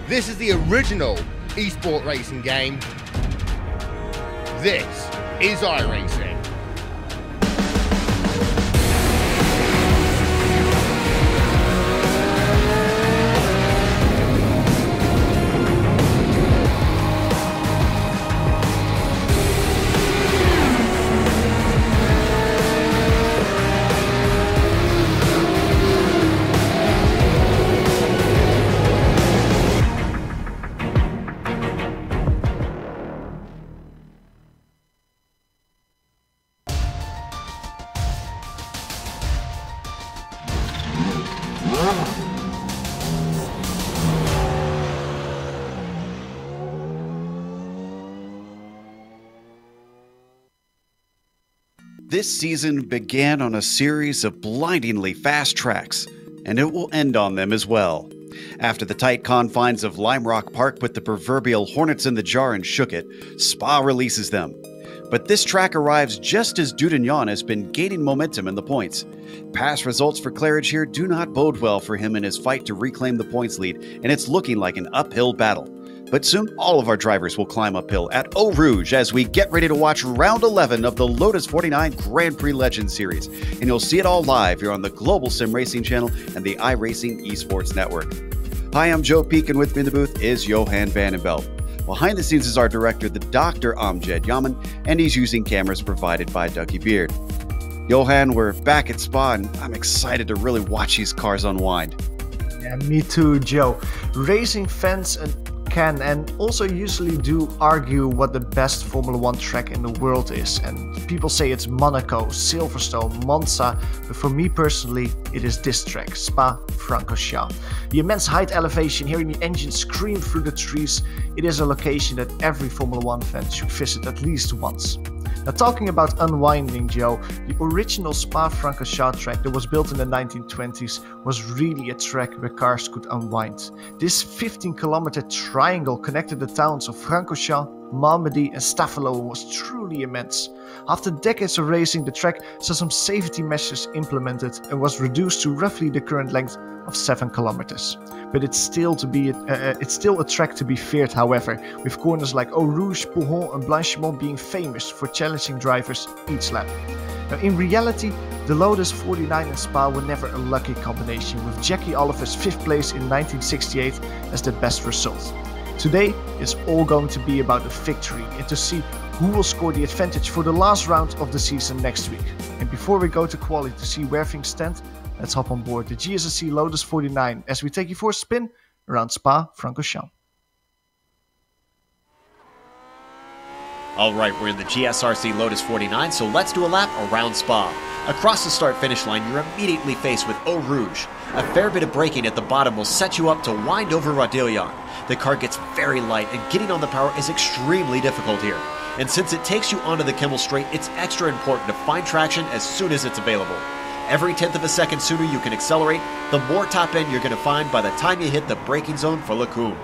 This is the original esport racing game. This is iRacing. This season began on a series of blindingly fast tracks, and it will end on them as well. After the tight confines of Lime Rock Park put the proverbial hornets in the jar and shook it, Spa releases them. But this track arrives just as Dudagnon has been gaining momentum in the points. Past results for Claridge here do not bode well for him in his fight to reclaim the points lead, and it's looking like an uphill battle. But soon, all of our drivers will climb uphill at Eau Rouge as we get ready to watch round 11 of the Lotus 49 Grand Prix Legends Series. And you'll see it all live here on the Global Sim Racing channel and the iRacing Esports Network. Hi, I'm Joe Peak, and with me in the booth is Johan Vandenbelt. Behind the scenes is our director, the Dr. Amjad Yaman, and he's using cameras provided by Ducky Beard. Johan, we're back at Spa, and I'm excited to really watch these cars unwind. Yeah, me too, Joe. Racing fans can and also usually do argue what the best Formula 1 track in the world is, and people say it's Monaco, Silverstone, Monza, but for me personally it is this track, Spa-Francorchamps. The immense height elevation, hearing the engine scream through the trees, it is a location that every Formula 1 fan should visit at least once. Now, talking about unwinding, Joe, the original Spa-Francorchamps track that was built in the 1920s was really a track where cars could unwind. This 15-kilometer triangle connected the towns of Francorchamps, Malmedy and Staphelo was truly immense. After decades of racing, the track saw some safety measures implemented and was reduced to roughly the current length of 7 kilometers. But it's still a track to be feared, however, with corners like Eau Rouge, Pouhon and Blanchimont being famous for challenging drivers each lap. Now, in reality, the Lotus 49 and Spa were never a lucky combination, with Jackie Oliver's 5th place in 1968 as the best result. Today is all going to be about a victory and to see who will score the advantage for the last round of the season next week. And before we go to quali to see where things stand, let's hop on board the GSRC Lotus 49 as we take you for a spin around Spa-Francorchamps. Alright, we're in the GSRC Lotus 49, so let's do a lap around Spa. Across the start-finish line, you're immediately faced with Eau Rouge. A fair bit of braking at the bottom will set you up to wind over Radillion. The car gets very light, and getting on the power is extremely difficult here. And since it takes you onto the Kimmel Straight, it's extra important to find traction as soon as it's available. Every 1/10 of a second sooner you can accelerate, the more top end you're going to find by the time you hit the braking zone for Lecombe.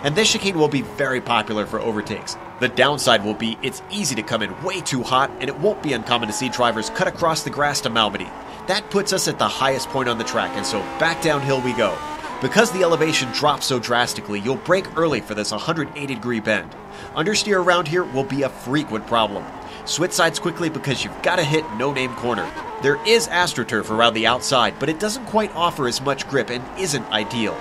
And this chicane will be very popular for overtakes. The downside will be it's easy to come in way too hot, and it won't be uncommon to see drivers cut across the grass to Malmedy. That puts us at the highest point on the track, and so back downhill we go. Because the elevation drops so drastically, you'll brake early for this 180-degree bend. Understeer around here will be a frequent problem. Switch sides quickly because you've got to hit no-name corner. There is AstroTurf around the outside, but it doesn't quite offer as much grip and isn't ideal.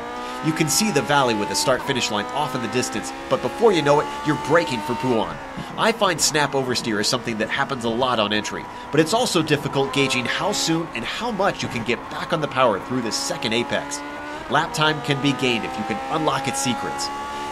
You can see the valley with the start-finish line off in the distance, but before you know it, you're braking for Pouhon. I find snap oversteer is something that happens a lot on entry, but it's also difficult gauging how soon and how much you can get back on the power through this second apex. Lap time can be gained if you can unlock its secrets.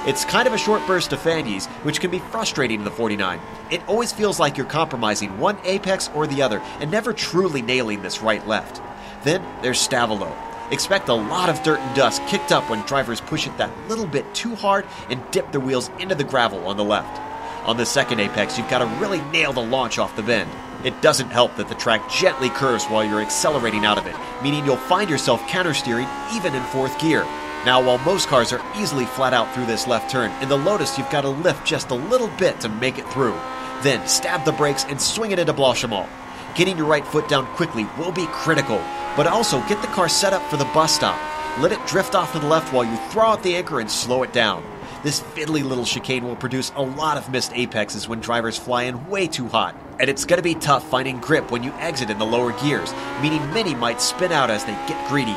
It's kind of a short burst of fannies, which can be frustrating in the 49. It always feels like you're compromising one apex or the other and never truly nailing this right-left. Then there's Stavelot. Expect a lot of dirt and dust kicked up when drivers push it that little bit too hard and dip their wheels into the gravel on the left. On the second apex, you've got to really nail the launch off the bend. It doesn't help that the track gently curves while you're accelerating out of it, meaning you'll find yourself countersteering even in 4th gear. Now, while most cars are easily flat out through this left turn, in the Lotus you've got to lift just a little bit to make it through. Then stab the brakes and swing it into Blanchimont. Getting your right foot down quickly will be critical, but also get the car set up for the bus stop. Let it drift off to the left while you throw out the anchor and slow it down. This fiddly little chicane will produce a lot of missed apexes when drivers fly in way too hot. And it's going to be tough finding grip when you exit in the lower gears, meaning many might spin out as they get greedy.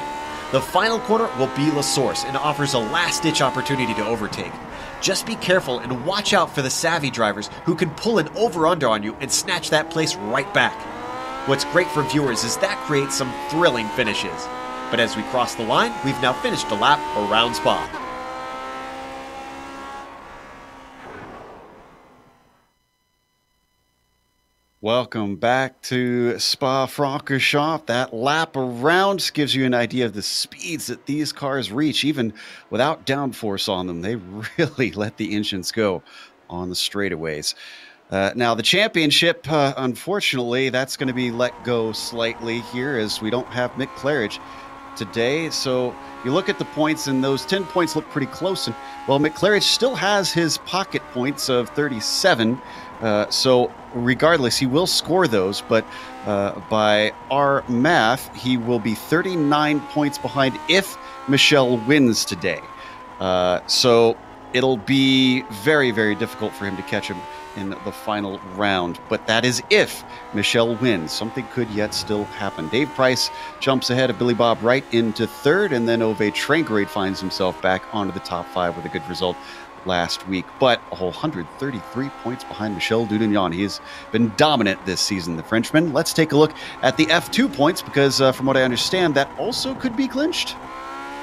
The final corner will be La Source and offers a last-ditch opportunity to overtake. Just be careful and watch out for the savvy drivers who can pull an over-under on you and snatch that place right back. What's great for viewers is that creates some thrilling finishes. But as we cross the line, we've now finished a lap around Spa. Welcome back to Spa-Francorchamps. That lap around gives you an idea of the speeds that these cars reach, even without downforce on them. They really let the engines go on the straightaways. Now, the championship, unfortunately, that's going to be let go slightly here as we don't have Mick Claridge today. So you look at the points, and those 10 points look pretty close. And, well, Mick Claridge still has his pocket points of 37. So regardless, he will score those, but by our math, he will be 39 points behind if Michel wins today. So it'll be very, very difficult for him to catch him in the final round. But that is if Michel wins. Something could yet still happen. Dave Price jumps ahead of Billy Bob Wright into third, and then Ove Trangrade finds himself back onto the top 5 with a good result last week, but a whole 133 points behind Michel Dudignan. He has been dominant this season, the Frenchman. Let's take a look at the F2 points, because from what I understand, that also could be clinched.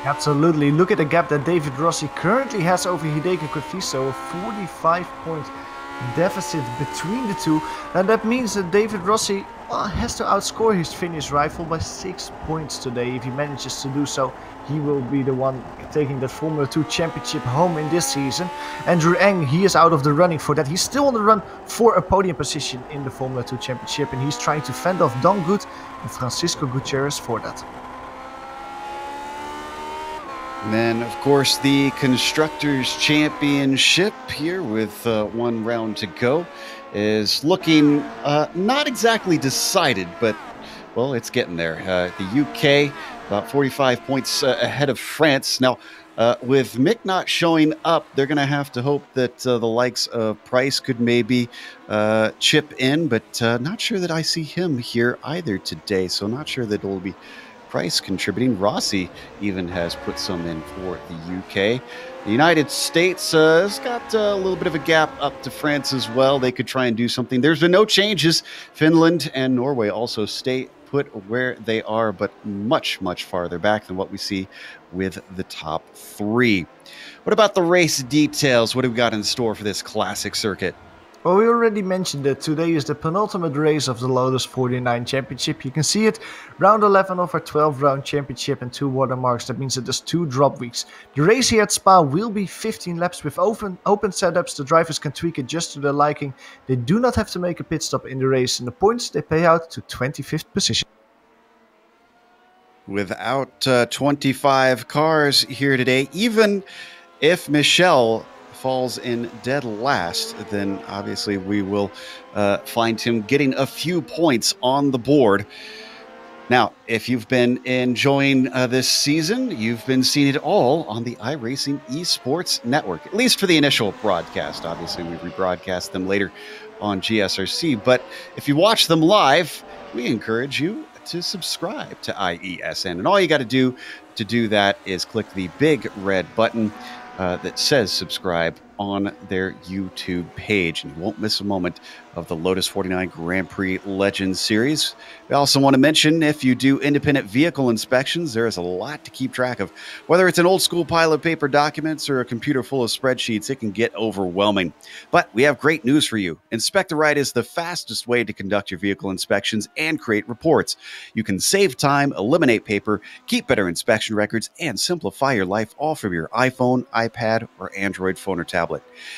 Absolutely. Look at the gap that David Rossi currently has over Hideki Kofiso, a 45-point deficit between the two, and that means that David Rossi has to outscore his Finnish rival by 6 points today. If he manages to do so, he will be the one taking the Formula 2 championship home in this season. Andrew Eng, he is out of the running for that. He's still on the run for a podium position in the Formula 2 championship, and he's trying to fend off Don Good and Francisco Gutierrez for that. And then, of course, the Constructors' Championship here with one round to go is looking not exactly decided, but, well, it's getting there. The UK, about 45 points ahead of France. Now, with Mick not showing up, they're going to have to hope that the likes of Price could maybe chip in, but not sure that I see him here either today, so not sure that it will be Price contributing. Rossi even has put some in for the UK. The United States has got a little bit of a gap up to France as well. They could try and do something. There's been no changes. Finland and Norway also stay put where they are, but much, much farther back than what we see with the top 3. What about the race details? What do we got in store for this classic circuit? Well, we already mentioned that today is the penultimate race of the Lotus 49 Championship. You can see it, round 11 of our 12-round championship and 2 watermarks. That means that there's 2 drop weeks. The race here at Spa will be 15 laps with open setups. The drivers can tweak it just to their liking. They do not have to make a pit stop in the race, and the points they pay out to 25th position. Without 25 cars here today, even if Michel falls in dead last, then obviously we will find him getting a few points on the board. Now, if you've been enjoying this season, you've been seeing it all on the iRacing Esports Network, at least for the initial broadcast. Obviously, we rebroadcast them later on GSRC, but if you watch them live, we encourage you to subscribe to IESN. And all you got to do that is click the big red button that says subscribe on their YouTube page, and you won't miss a moment of the Lotus 49 Grand Prix Legends Series. We also want to mention, if you do independent vehicle inspections, there is a lot to keep track of. Whether it's an old school pile of paper documents or a computer full of spreadsheets, it can get overwhelming. But we have great news for you. Inspect a Ride is the fastest way to conduct your vehicle inspections and create reports. You can save time, eliminate paper, keep better inspection records, and simplify your life all from your iPhone, iPad, or Android phone or tablet.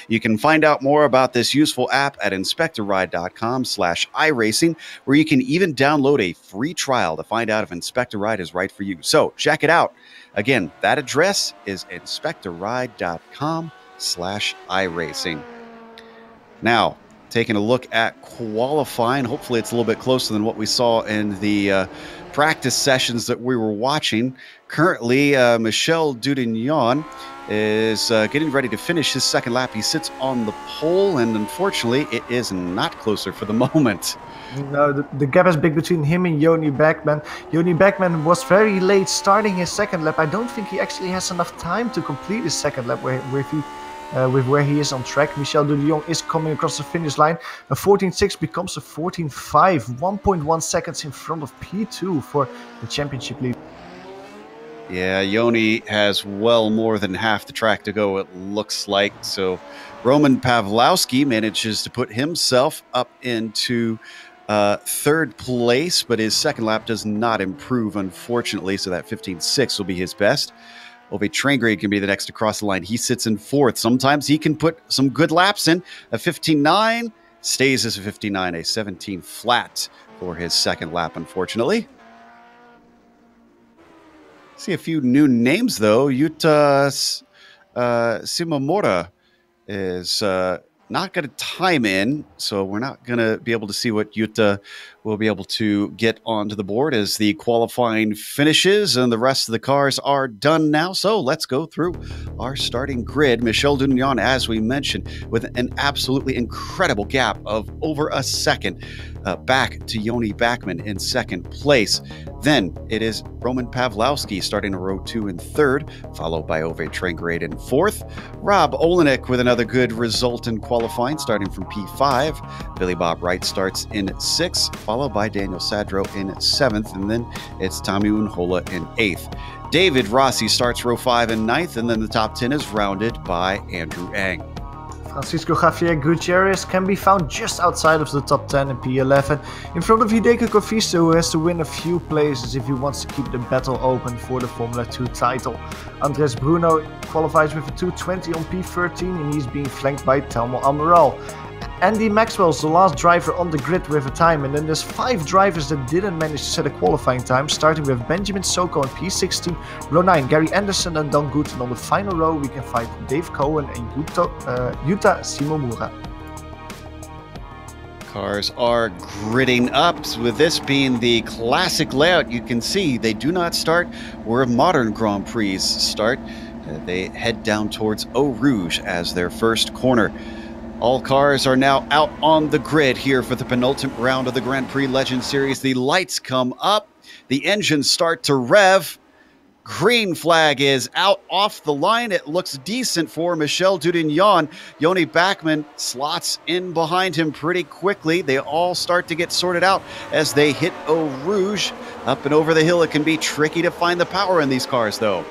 You can find out more about this useful app at inspectoride.com/iRacing, where you can even download a free trial to find out if Inspector Ride is right for you. So check it out. Again, that address is inspectoride.com/iRacing. Now, taking a look at qualifying. Hopefully it's a little bit closer than what we saw in the practice sessions that we were watching. Currently, Michel Dudignon is getting ready to finish his second lap. He sits on the pole, and unfortunately, it is not closer for the moment. No, the gap is big between him and Joni Beckman. Joni Beckman was very late starting his second lap. I don't think he actually has enough time to complete his second lap with where he is on track. Michel Dudignon is coming across the finish line. A 14.6 becomes a 14.5, 1.1 seconds in front of P2 for the championship lead. Yeah, Joni has well more than half the track to go, it looks like. So Roman Pawlowski manages to put himself up into third place, but his second lap does not improve, unfortunately. So that 15.6 will be his best. Ove Trangrade can be the next to cross the line. He sits in fourth. Sometimes he can put some good laps in. A 15.9 stays as a 59, a 17 flat for his second lap, unfortunately. See a few new names, though. Yuta Simomura is not going to time in, so we're not going to be able to see what Yuta will be able to get onto the board as the qualifying finishes, and the rest of the cars are done now. So let's go through our starting grid. Michel Dudignon, as we mentioned, with an absolutely incredible gap of over a second back to Joni Beckman in second place. Then it is Roman Pawlowski starting in row 2 and third, followed by Ove Trangrade in fourth. Rob Olenek with another good result in qualifying, starting from P5. Billy Bob Wright starts in 6th, followed by Daniel Sadro in 7th, and then it's Tommy Unhola in 8th. David Rossi starts row 5 and 9th, and then the top 10 is rounded by Andrew Ang. Francisco Javier Gutierrez can be found just outside of the top 10 in P11, in front of Hideki Kofisto, who has to win a few places if he wants to keep the battle open for the Formula 2 title. Andres Bruno qualifies with a 2:20 on P13, and he's being flanked by Telmo Amaral. Andy Maxwell's the last driver on the grid with a time, and then there's 5 drivers that didn't manage to set a qualifying time, starting with Benjamin Soko on P16, row 9 Gary Anderson and Don Gooten. On the final row we can find Dave Cohen and Yuta Simomura. Cars are gridding up, with this being the classic layout. You can see they do not start where modern Grand Prix start. They head down towards Eau Rouge as their first corner. All cars are now out on the grid here for the penultimate round of the Grand Prix Legend Series. The lights come up, the engines start to rev. Green flag is out off the line. It looks decent for Michel Dudignon. Joni Beckman slots in behind him pretty quickly. They all start to get sorted out as they hit Eau Rouge. Up and over the hill, it can be tricky to find the power in these cars, though.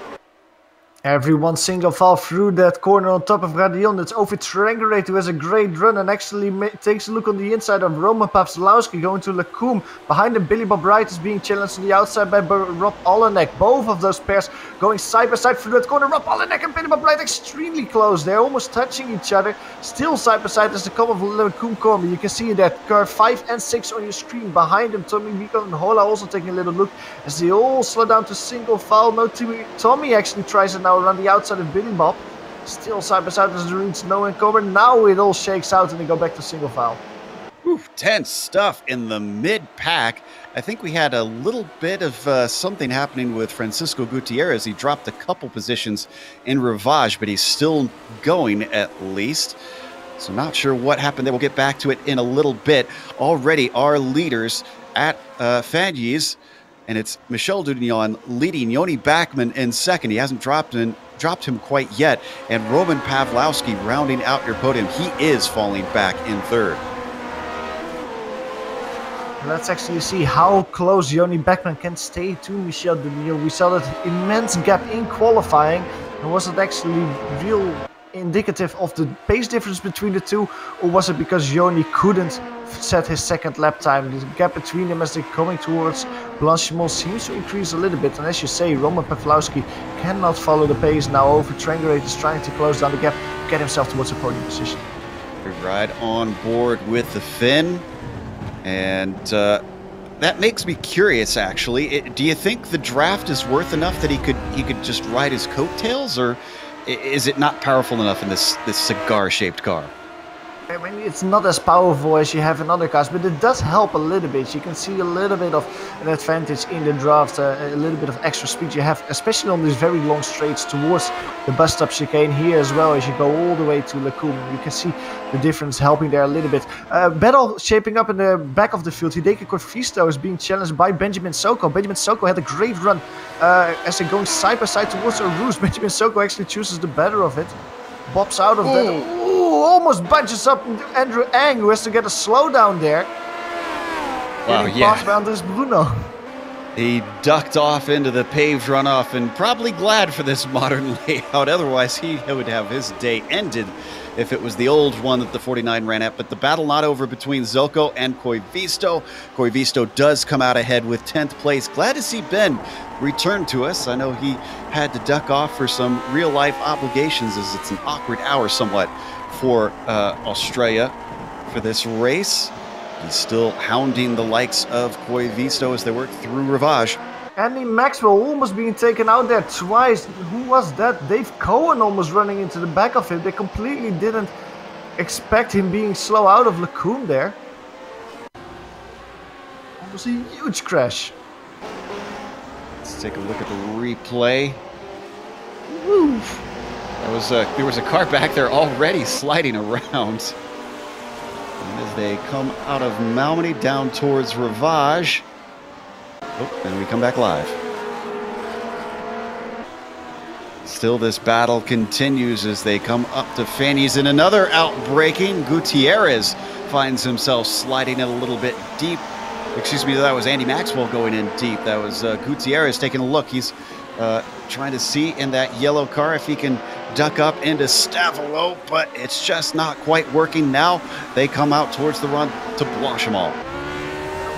Everyone single file through that corner on top of Radion. It's Ove Trangrade, who has a great run and actually takes a look on the inside of Roman Pawlowski going to Lacombe. Behind him, Billy Bob Wright is being challenged on the outside by Rob Olenek. Both of those pairs going side by side through that corner. Rob Olenek and Billy Bob Wright extremely close. They're almost touching each other. Still side by side as they come of Lacombe corner. You can see that car 5 and 6 on your screen. Behind them, Tommy Miko and Hola also taking a little look as they all slow down to single file. No, Tommy actually tries it now around the outside of Billy Bob. Still side by side as the reads no and cover. Now it all shakes out and they go back to single file. Oof, tense stuff in the mid-pack. I think we had a little bit of something happening with Francisco Gutierrez. He dropped a couple positions in Rivage, but he's still going at least. So not sure what happened there. We'll get back to it in a little bit. Already our leaders at Fagnes, and it's Michel Dudignon leading Joni Beckman in second. He hasn't dropped him quite yet. And Roman Pawlowski rounding out your podium. He is falling back in third. Let's actually see how close Joni Beckman can stay to Michel Dudignon. We saw that immense gap in qualifying. And was it actually real indicative of the pace difference between the two, or was it because Joni couldn't set his second lap time? The gap between them as they're coming towards Blanchimont seems to increase a little bit, and as you say, Roman Pawlowski cannot follow the pace now. Ove Trangrade is trying to close down the gap, get himself towards a podium position. Right on board with the Finn, and that makes me curious, actually. Do you think the draft is worth enough that he could just ride his coattails, or is it not powerful enough in this cigar-shaped car? I mean, it's not as powerful as you have in other cars, but it does help a little bit. You can see a little bit of an advantage in the draft, a little bit of extra speed you have, especially on these very long straights towards the bus stop chicane here as well as you go all the way to Lacombe. You can see the difference helping there a little bit. Battle shaping up in the back of the field. Hideki Corfisto is being challenged by Benjamin Soko. Benjamin Soko had a great run as they're going side by side towards Rouge. Benjamin Soko actually chooses the better of it. Bobs out of that. Almost bunches up Andrew Ang, who has to get a slowdown there. Wow, Passed by Andres Bruno. He ducked off into the paved runoff and probably glad for this modern layout. Otherwise, he would have his day ended if it was the old one that the 49 ran at. But the battle not over between Zoko and Koivisto. Koivisto does come out ahead with 10th place. Glad to see Ben return to us. I know he had to duck off for some real-life obligations, as it's an awkward hour somewhat for Australia for this race. He's still hounding the likes of Koivisto as they work through Rivage. Andy Maxwell almost being taken out there twice. Who was that? Dave Cohen almost running into the back of him. They completely didn't expect him being slow out of Lacombe there. Almost a huge crash. Let's take a look at the replay. Woo. There was a car back there already sliding around. And as they come out of Malmedy down towards Rivage. Oh, and we come back live. Still, this battle continues as they come up to Fanny's in another outbreaking. Gutierrez finds himself sliding in a little bit deep. Excuse me, that was Andy Maxwell going in deep. That was Gutierrez taking a look. He's trying to see in that yellow car if he can duck up into Stavolo, but it's just not quite working now. They come out towards the run to blanch them all.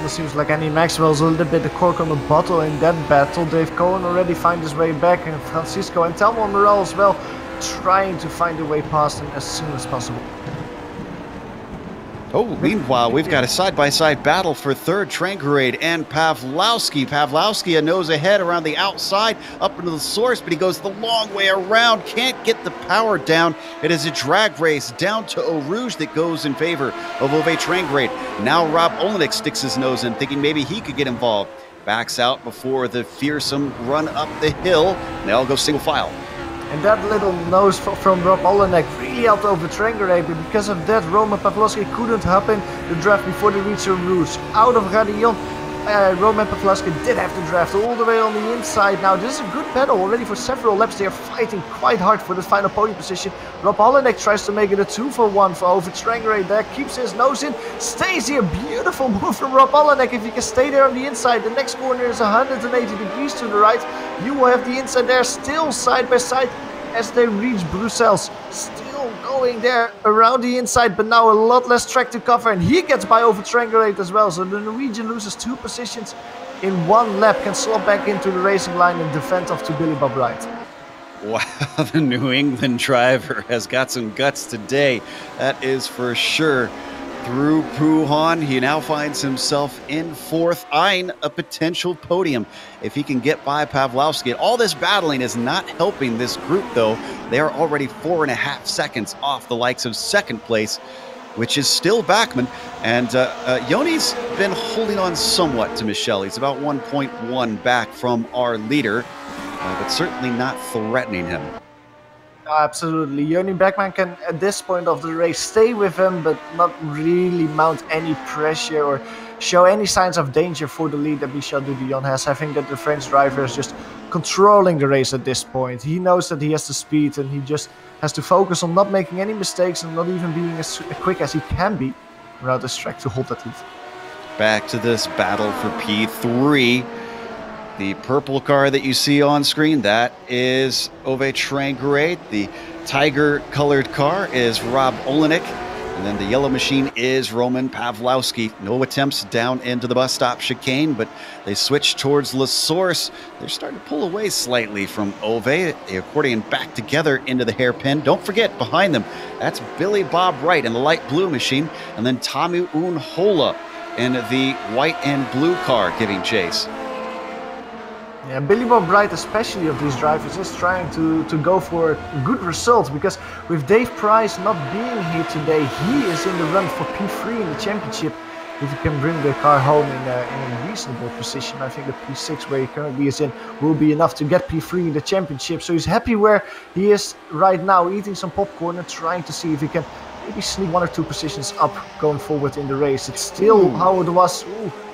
It seems like Andy Maxwell's a little bit the cork on the bottle in that battle. Dave Cohen already finds his way back, and Francisco and Telmo Morel as well, trying to find a way past him as soon as possible. Oh, meanwhile, we've got a side-by-side battle for third. Trangrade and Pavlowski. Pavlowski a nose ahead around the outside, up into the source, but he goes the long way around. Can't get the power down. It is a drag race down to Eau Rouge that goes in favor of Ove Trangrade. Now Rob Olenek sticks his nose in, thinking maybe he could get involved. Backs out before the fearsome run up the hill. They all go single file. And that little nose from Rob Olenek really helped over Trangrade, but because of that, Roman Pavlovsky couldn't hop in the draft before they reached the Rouge. Out of Radillon, Roman Pavlovsky did have to draft all the way on the inside. Now, this is a good battle already for several laps. They are fighting quite hard for the final podium position. Rob Olenek tries to make it a 2-for-1 for over Trangrade there, keeps his nose in, stays here. Beautiful move from Rob Olenek. If you can stay there on the inside, the next corner is 180 degrees to the right. You will have the inside there still side by side as they reach Brussels. Still going there around the inside, but now a lot less track to cover, and he gets by over Trangrade as well. So the Norwegian loses 2 positions in 1 lap, can slot back into the racing line and defend off to Billy Bob Wright. Wow, the New England driver has got some guts today. That is for sure. Through Pruhan, he now finds himself in 4th, eyeing a potential podium if he can get by Pavlowski. All this battling is not helping this group, though. They are already 4.5 seconds off the likes of 2nd place, which is still Bachmann. And Yoni's been holding on somewhat to Michelle. He's about 1.1 back from our leader, but certainly not threatening him. Absolutely. Joni Beckman can, at this point of the race, stay with him, but not really mount any pressure or show any signs of danger for the lead that Michel Dudillon has. I think that the French driver is just controlling the race at this point. He knows that he has the speed, and he just has to focus on not making any mistakes and not even being as quick as he can be around this track to hold that lead. Back to this battle for P3. The purple car that you see on screen, that is Ove Trangrade. The tiger-colored car is Rob Olenek. And then the yellow machine is Roman Pavlowski. No attempts down into the bus stop chicane, but they switch towards La Source. They're starting to pull away slightly from Ove. The accordion back together into the hairpin. Don't forget, behind them, that's Billy Bob Wright in the light blue machine. And then Tamu Unhola in the white and blue car giving chase. Yeah, Billy Bob Bright, especially of these drivers, is trying to go for a good result, because with Dave Price not being here today, he is in the run for P3 in the championship. If he can bring the car home in a reasonable position, I think the P6 where he currently is in will be enough to get P3 in the championship. So he's happy where he is right now, eating some popcorn and trying to see if he can maybe sneak 1 or 2 positions up going forward in the race. It's still how it was.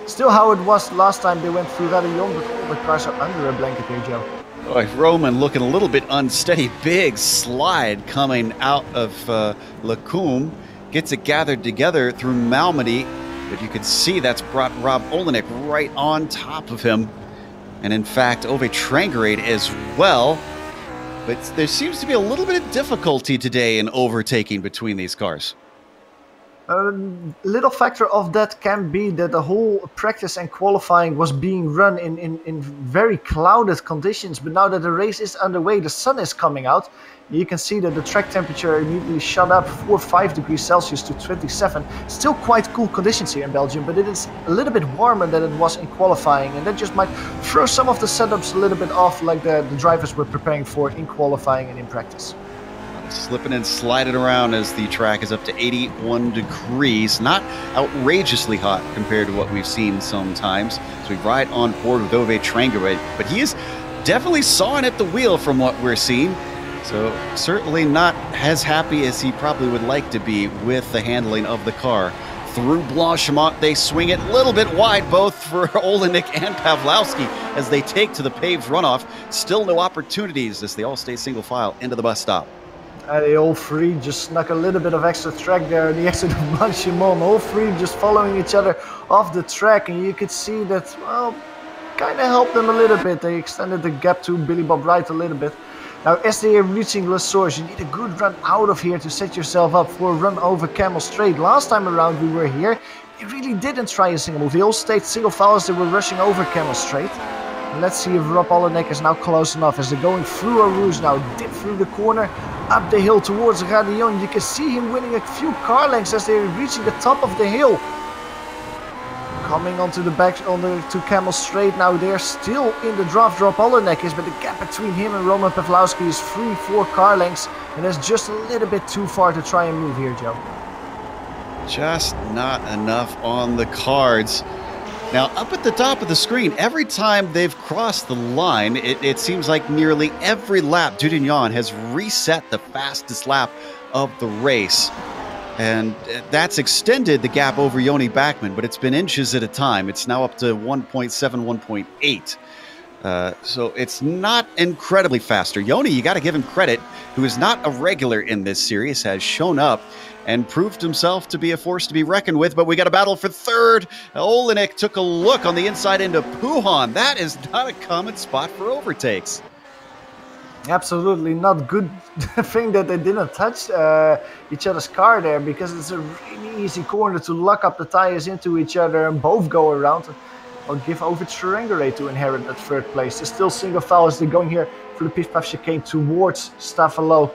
Still how it was last time they went through Radillon, but all the cars are under a blanket here, Joe. Oh, Roman looking a little bit unsteady. Big slide coming out of Lacombe. Gets it gathered together through Malmedy, but you can see that's brought Rob Olenek right on top of him. And in fact, Ove Trangerade as well. But there seems to be a little bit of difficulty today in overtaking between these cars. A little factor of that can be that the whole practice and qualifying was being run in very clouded conditions, but now that the race is underway, the sun is coming out. You can see that the track temperature immediately shot up 4 or 5 degrees Celsius to 27. Still quite cool conditions here in Belgium, but it is a little bit warmer than it was in qualifying, and that just might throw some of the setups a little bit off, like the drivers were preparing for in qualifying and in practice. Slipping and sliding around as the track is up to 81 degrees. Not outrageously hot compared to what we've seen sometimes. So we ride on board with Ove Trangerade, but he is definitely sawing at the wheel from what we're seeing. So certainly not as happy as he probably would like to be with the handling of the car. Through Blanchimont, they swing it a little bit wide, both for Olenek and Pawlowski, as they take to the paved runoff. Still no opportunities as they all stay single file into the bus stop. They all three just snuck a little bit of extra track there, the exit of Blanchimont. All three just following each other off the track, and you could see that, well, kind of helped them a little bit. They extended the gap to Billy Bob Wright a little bit. Now, as they are reaching Les Sources, you need a good run out of here to set yourself up for a run over Camel Straight. Last time around we were here, they really didn't try a single move. They all stayed single file as they were rushing over Camel Straight. Let's see if Rob Olenek is now close enough as they're going through Eau Rouge now, dip through the corner, up the hill towards Radillon. You can see him winning a few car lengths as they're reaching the top of the hill. Coming onto the back to Camel Straight now, they're still in the draft. Rob Olenek is, but the gap between him and Roman Pawlowski is 3-4 car lengths, and that's just a little bit too far to try and move here, Joe. Just not enough on the cards. Now, up at the top of the screen, every time they've crossed the line, it seems like nearly every lap, Dudignon has reset the fastest lap of the race. And that's extended the gap over Joni Backman, but it's been inches at a time. It's now up to 1.7, 1.8. So it's not incredibly faster. Joni, you got to give him credit, who is not a regular in this series, has shown up and proved himself to be a force to be reckoned with. But we got a battle for third. Olenek took a look on the inside into Puhan. That is not a common spot for overtakes. Absolutely not good thing that they didn't touch each other's car there, because it's a really easy corner to lock up the tires into each other and both go around. I'll give over to Trangerade to inherit that third place. They're still single file as they're going here for the Pif Paf chicane towards Staffelo.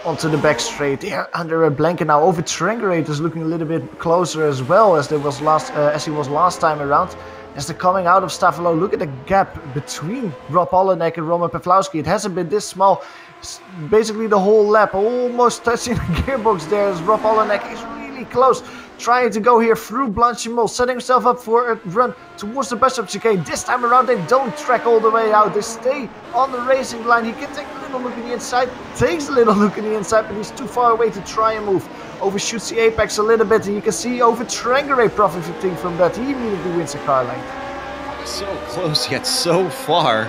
Onto the back straight, they're under a blanket now. Over Trangerade is looking a little bit closer as well as he was last time around. As they're coming out of Staffelo, look at the gap between Rob Olenek and Roman Pawlowski. It hasn't been this small. It's basically the whole lap, almost touching the gearbox there as Rob Olenek is really close. Trying to go here through Blanchimont, setting himself up for a run towards the bus stop chicane. This time around, they don't track all the way out. They stay on the racing line. He can take a little look in the inside, takes a little look in the inside, but he's too far away to try and move. Overshoots the apex a little bit, and you can see over Trangerade profiting from that. He immediately wins a car length. So close, yet so far.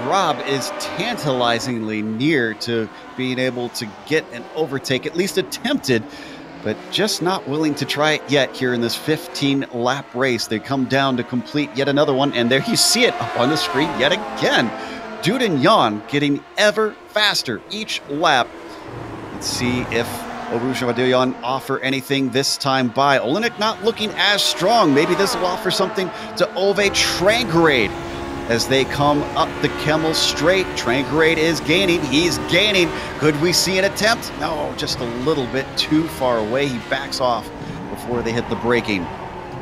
Rob is tantalizingly near to being able to get an overtake, at least attempted, but just not willing to try it yet here in this 15-lap race. They come down to complete yet another one, and there you see it up on the screen yet again. Dudignon getting ever faster each lap. Let's see if Eau Rouge and Radillon offer anything this time by. Olenek not looking as strong. Maybe this will offer something to Ove Trangerade as they come up the Camel Straight. Trangerade is gaining. He's gaining. Could we see an attempt? No, just a little bit too far away. He backs off before they hit the braking.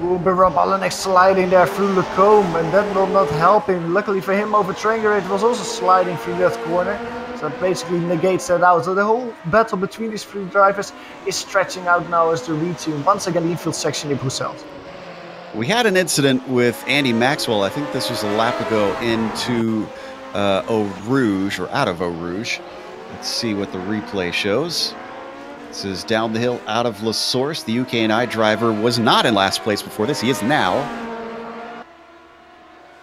Ooh, but Rob Olenek sliding there through the comb, and that will not help him. Luckily for him, Overtranger was also sliding through that corner. So that basically negates that out. So the whole battle between these three drivers is stretching out now as the retune. Once again, the infield section in Bruxelles. We had an incident with Andy Maxwell. I think this was a lap ago into Eau Rouge, or out of Eau Rouge. Let's see what the replay shows. This is down the hill out of La Source. The UKNI driver was not in last place before this. He is now.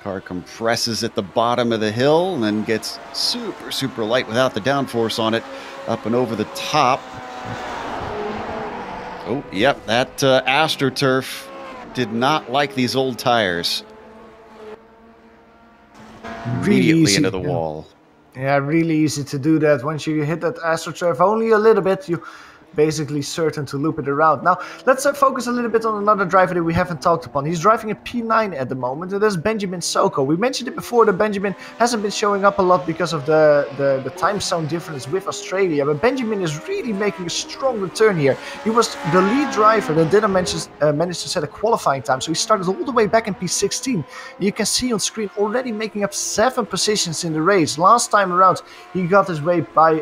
Car compresses at the bottom of the hill and then gets super, super light without the downforce on it. Up and over the top. Oh, yep, that AstroTurf did not like these old tires. Immediately into the wall. Yeah, really easy to do that. Once you hit that AstroTurf only a little bit, you basically certain to loop it around. Now, let's focus a little bit on another driver that we haven't talked upon. He's driving a P9 at the moment, and that's Benjamin Soko. We mentioned it before that Benjamin hasn't been showing up a lot because of the time zone difference with Australia, but Benjamin is really making a strong return here. He was the lead driver that didn't manage to set a qualifying time, so he started all the way back in P16. You can see on screen already making up 7 positions in the race. Last time around, he got his way by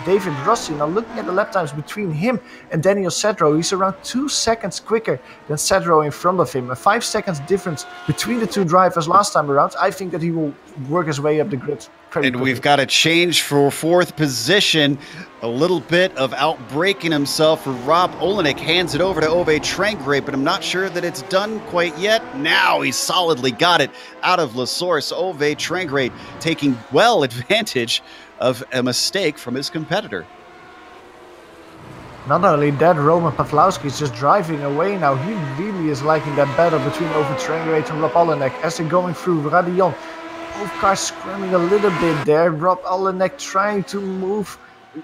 David Rossi. Now, looking at the lap times between him and Daniel Sedro, he's around 2 seconds quicker than Sedro in front of him. A 5 seconds difference between the two drivers last time around. I think that he will work his way up the grid. And we've got a change for 4th position. A little bit of outbraking himself for Rob Olenek. Hands it over to Ove Trengray, but I'm not sure that it's done quite yet. Now he's solidly got it out of La Source. Ove Trengray taking well advantage of a mistake from his competitor. Not only that, Roman Pawlowski is just driving away now. He really is liking that battle between Overtranger and Rob Olenek as they're going through Radillon. Both cars scrambling a little bit there. Rob Olenek trying to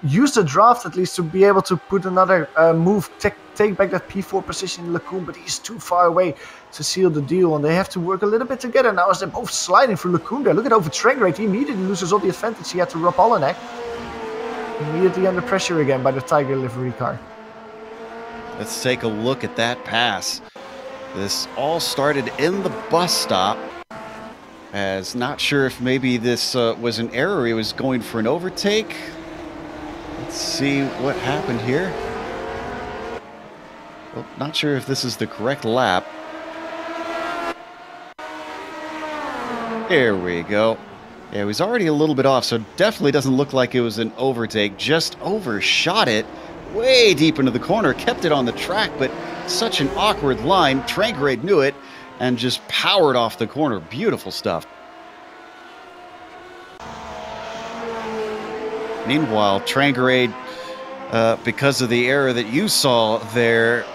use the draft at least to be able to put another move, take back that P4 position in Lecombe, but he's too far away to seal the deal, and they have to work a little bit together now as they're both sliding through Lecombe there. Look at Overtranger. He immediately loses all the advantage he had to Rob Olenek. Immediately under pressure again by the Tiger livery car. Let's take a look at that pass. This all started in the bus stop. As not sure if maybe this was an error. He was going for an overtake. Let's see what happened here. Well, not sure if this is the correct lap. There we go. Yeah, he was already a little bit off, so definitely doesn't look like it was an overtake. Just overshot it way deep into the corner, kept it on the track, but such an awkward line. Trangrade knew it and just powered off the corner. Beautiful stuff. Meanwhile, Trangrade, because of the error that you saw there,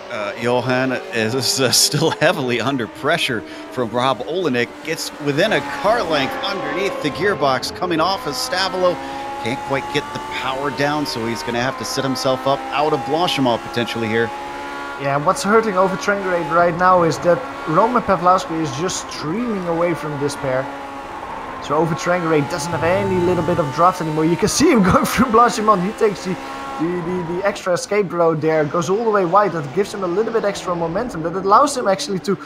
Johan, is still heavily under pressure from Rob Olenek. Gets within a car length underneath the gearbox coming off of Stavolo. Can't quite get the power down, so he's going to have to set himself up out of Blanchimont potentially here. Yeah, what's hurting Overtranger right now is that Roman Pawlowski is just streaming away from this pair. So Overtranger doesn't have any little bit of draft anymore. You can see him going through Blanchimont. He takes the extra escape road there, goes all the way wide. That gives him a little bit extra momentum. That allows him actually to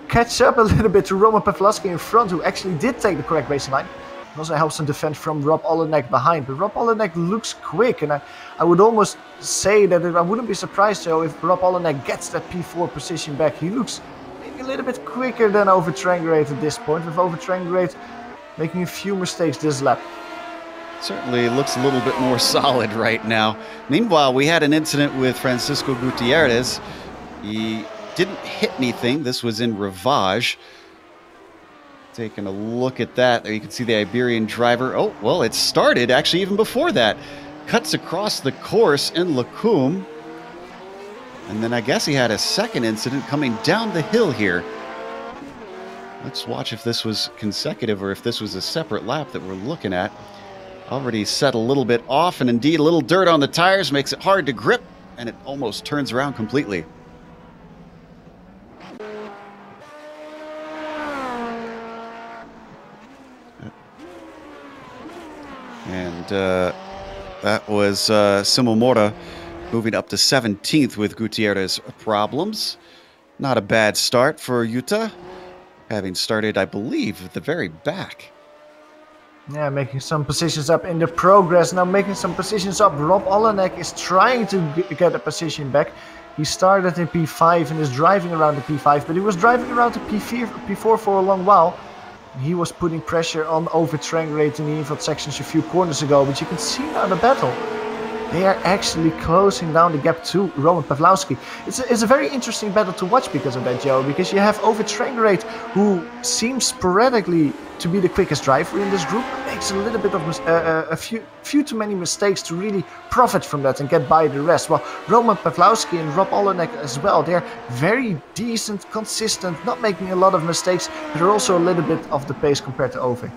catch up a little bit to Roman Pawlowski in front, who actually did take the correct racing line. It also helps him defend from Rob Olenek behind. But Rob Olenek looks quick, and I would almost say that I wouldn't be surprised though if Rob Olenek gets that P4 position back. He looks maybe a little bit quicker than Overtranger at this point, with Overtranger making a few mistakes this lap. Certainly looks a little bit more solid right now. Meanwhile, we had an incident with Francisco Gutierrez. He didn't hit anything. This was in Rivage. Taking a look at that. There you can see the Iberian driver. Oh, well, it started actually even before that. Cuts across the course in Lecombe. And then I guess he had a second incident coming down the hill here. Let's watch if this was consecutive or if this was a separate lap that we're looking at. Already set a little bit off, and indeed a little dirt on the tires makes it hard to grip, and it almost turns around completely. And that was Simomora moving up to 17th with Gutierrez problems. Not a bad start for Yuta, having started, I believe, at the very back. Yeah, making some positions up in the progress. Now making some positions up. Rob Olenek is trying to get a position back. He started in P5 and is driving around the P5, but he was driving around the P4 for a long while. He was putting pressure on over Trangrate in the infield sections a few corners ago, but you can see now the battle. They are actually closing down the gap to Roman Pawlowski. It's a very interesting battle to watch because of that, Joe, because you have over Trangrate, who seems sporadically to be the quickest driver in this group, makes a little bit of a few too many mistakes to really profit from that and get by the rest. While Roman Pawlowski and Rob Olenek as well, they're very decent, consistent, not making a lot of mistakes, but they're also a little bit off the pace compared to Ove.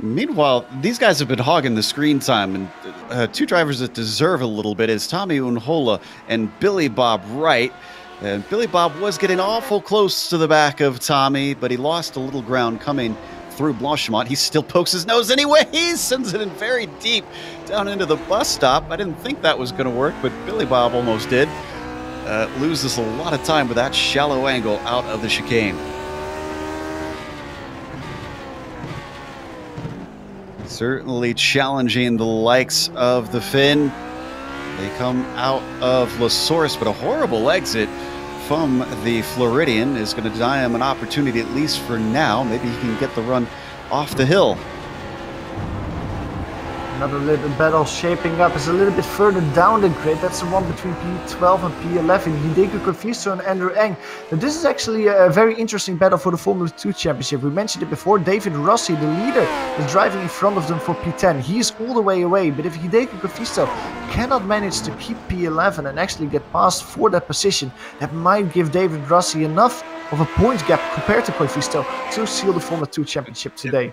Meanwhile, these guys have been hogging the screen time, and two drivers that deserve a little bit is Tommy Unhola and Billy Bob Wright. And Billy Bob was getting awful close to the back of Tommy, but he lost a little ground coming through Blanchimont. He still pokes his nose anyway. He sends it in very deep down into the bus stop. I didn't think that was going to work, but Billy Bob almost did. Loses a lot of time with that shallow angle out of the chicane. Certainly challenging the likes of the Finn. They come out of La Source, but a horrible exit from the Floridian is going to deny him an opportunity, at least for now. Maybe he can get the run off the hill. Another little battle shaping up is a little bit further down the grid. That's the one between P12 and P11. Hideki Kofisto and Andrew Eng. Now, this is actually a very interesting battle for the Formula 2 Championship. We mentioned it before. David Rossi, the leader, is driving in front of them for P10. He is all the way away. But if Hideki Kofisto cannot manage to keep P11 and actually get past for that position, that might give David Rossi enough of a point gap compared to Kofisto to seal the Formula 2 Championship today.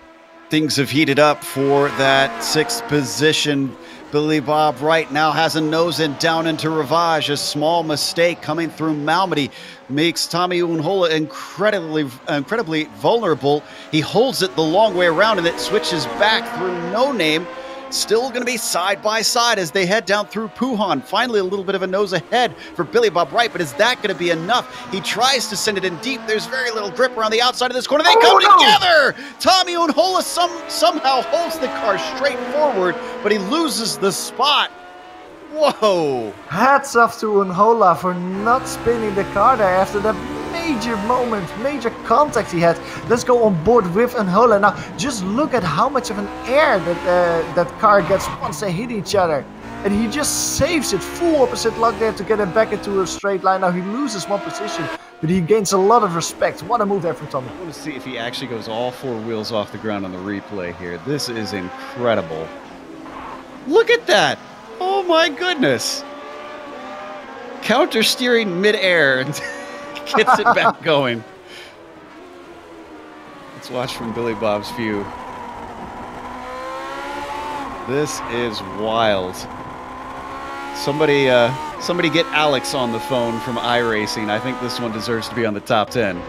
Things have heated up for that 6th position. Billy Bob Wright now has a nose in down into Rivage. A small mistake coming through Malmedy makes Tommy Unhola incredibly vulnerable. He holds it the long way around and it switches back through No Name. Still going to be side by side as they head down through Puhan. Finally, a little bit of a nose ahead for Billy Bob Wright, but is that going to be enough? He tries to send it in deep. There's very little grip around the outside of this corner. They come together! Tommy Unhola somehow holds the car straight forward, but he loses the spot. Whoa! Hats off to Unhola for not spinning the car there after that major moment, major contact he had. Let's go on board with Unhola. Now, just look at how much of an air that car gets once they hit each other. And he just saves it, full opposite lock there to get it back into a straight line. Now, he loses one position, but he gains a lot of respect. What a move there from Tommy. I want to see if he actually goes all 4 wheels off the ground on the replay here. This is incredible. Look at that! Oh my goodness! Counter steering mid-air and gets it back going. Let's watch from Billy Bob's view. This is wild. Somebody get Alex on the phone from iRacing. I think this one deserves to be on the top 10.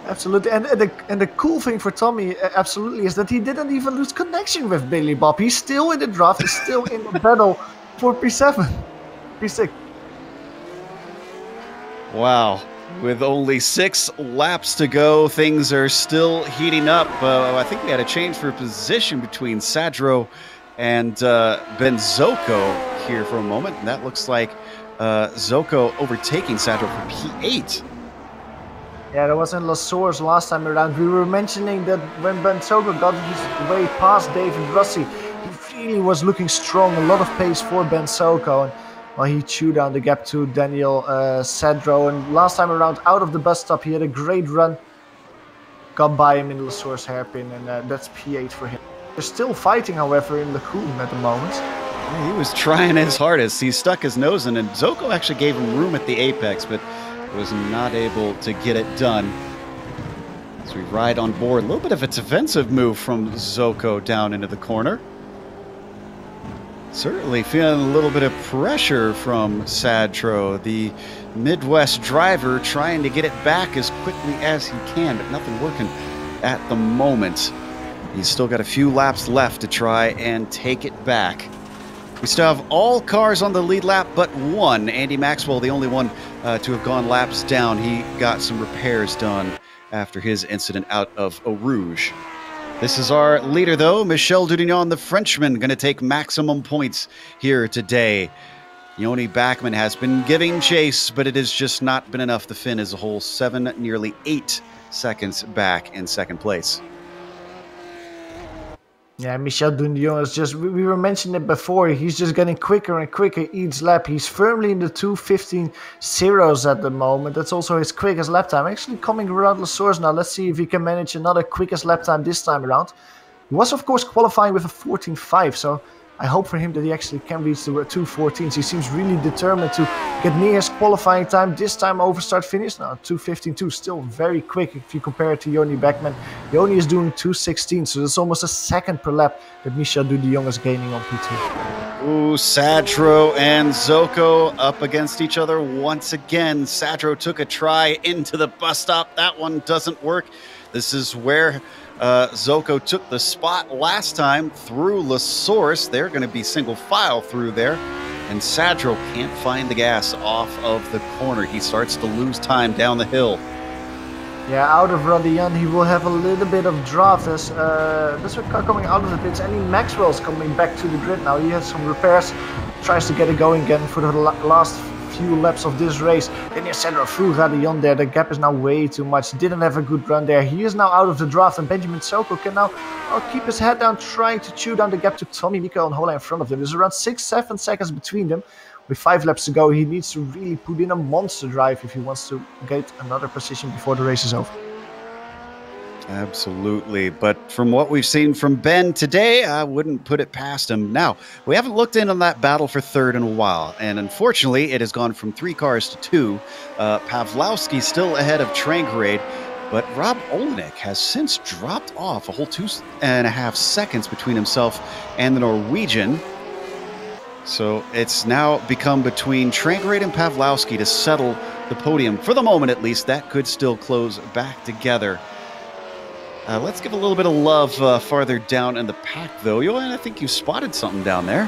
Absolutely, and the cool thing for Tommy, absolutely, is that he didn't even lose connection with Billy Bob. He's still in the draft, he's still in the battle for P7, P6. Wow. With only 6 laps to go, things are still heating up. I think we had a change for position between Sadro and Ben Zoko here for a moment. And that looks like Zoko overtaking Sadro for P8. Yeah, that was in La Source last time around. We were mentioning that when Ben Zoko got his way past David Rossi, he really was looking strong, a lot of pace for Ben Zoko. And well, he chewed down the gap to Daniel Sadro. And last time around, out of the bus stop, he had a great run. Got by him in La Source hairpin, and that's P8 for him. They're still fighting, however, in Lacoon at the moment. Yeah, he was trying his hardest. He stuck his nose in, and Zoko actually gave him room at the apex, but was not able to get it done. As we ride on board, a little bit of a defensive move from Zoko down into the corner. Certainly feeling a little bit of pressure from Sadro, the Midwest driver, trying to get it back as quickly as he can, but nothing working at the moment. He's still got a few laps left to try and take it back. We still have all cars on the lead lap but one. Andy Maxwell, the only one to have gone laps down. He got some repairs done after his incident out of Eau Rouge. This is our leader, though. Michel Dudignon, the Frenchman, going to take maximum points here today. Yoni Backman has been giving chase, but it has just not been enough. The Finn is a whole 7, nearly 8 seconds back in second place. Yeah, Michel Dudignon is just, we were mentioning it before, he's just getting quicker and quicker each lap. He's firmly in the 2:15.0s at the moment. That's also his quickest lap time. Actually coming around Les Sources now. Let's see if he can manage another quickest lap time this time around. He was, of course, qualifying with a 14.5, so I hope for him that he actually can reach the 2:14s. He seems really determined to get near his qualifying time. This time over start finish now 2:15.2, still very quick if you compare it to Yoni Beckman. Yoni is doing 2:16, so that's almost a second per lap that Michel Dudignon is gaining on P2. Ooh, Sadro and Zoko up against each other once again. Sadro took a try into the bus stop. That one doesn't work. This is where Zoko took the spot last time through Les Sources. They're going to be single file through there. And Sadro can't find the gas off of the corner. He starts to lose time down the hill. Yeah, out of Radillon, he will have a little bit of draft as this car coming out of the pits. Andy Maxwell's coming back to the grid now. He has some repairs, tries to get it going again for the last few laps of this race. Then he Sadro through Radillon there. The gap is now way too much. He didn't have a good run there. He is now out of the draft, and Benjamin Soko can now keep his head down, trying to chew down the gap to Tommy Miko and Hola in front of them. There's around 6-7 seconds between them. With 5 laps to go, he needs to really put in a monster drive if he wants to get another position before the race is over. Absolutely. But from what we've seen from Ben today, I wouldn't put it past him. Now, we haven't looked in on that battle for third in a while, and unfortunately, it has gone from 3 cars to 2. Pawlowski still ahead of Trangrade, but Rob Olenek has since dropped off a whole 2.5 seconds between himself and the Norwegian. So it's now become between Trangrade and Pawlowski to settle the podium. For the moment, at least, that could still close back together. Let's give a little bit of love farther down in the pack, though. Johan, I think you spotted something down there.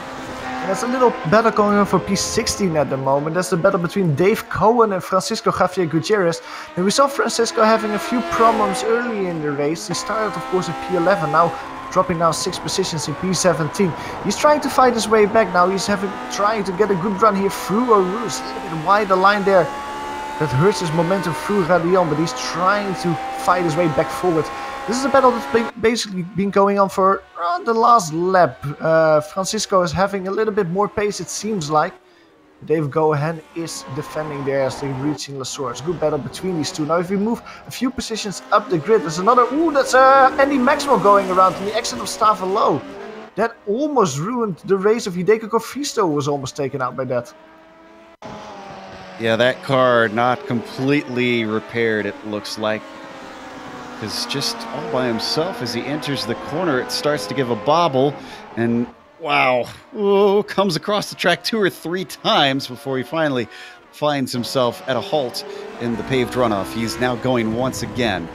There's a little battle going on for P16 at the moment. That's the battle between Dave Cohen and Francisco Javier Gutierrez. And we saw Francisco having a few problems early in the race. He started, of course, at P11, now dropping down 6 positions in P17. He's trying to fight his way back now. He's trying to get a good run here through Eau Rouge. A little bit wider line there. That hurts his momentum through Radillon, but he's trying to fight his way back forward. This is a battle that's basically been going on for around the last lap. Francisco is having a little bit more pace, it seems like. Dave Gohan is defending there as they're reaching Les Sources. Good battle between these two. Now if we move a few positions up the grid, there's another... Ooh, that's Andy Maxwell going around in the exit of Stavelo. That almost ruined the race of Hideki Kofisto, was almost taken out by that. Yeah, that car not completely repaired, it looks like. Because just all by himself as he enters the corner, it starts to give a bobble. And wow, comes across the track 2 or 3 times before he finally finds himself at a halt in the paved runoff. He's now going once again.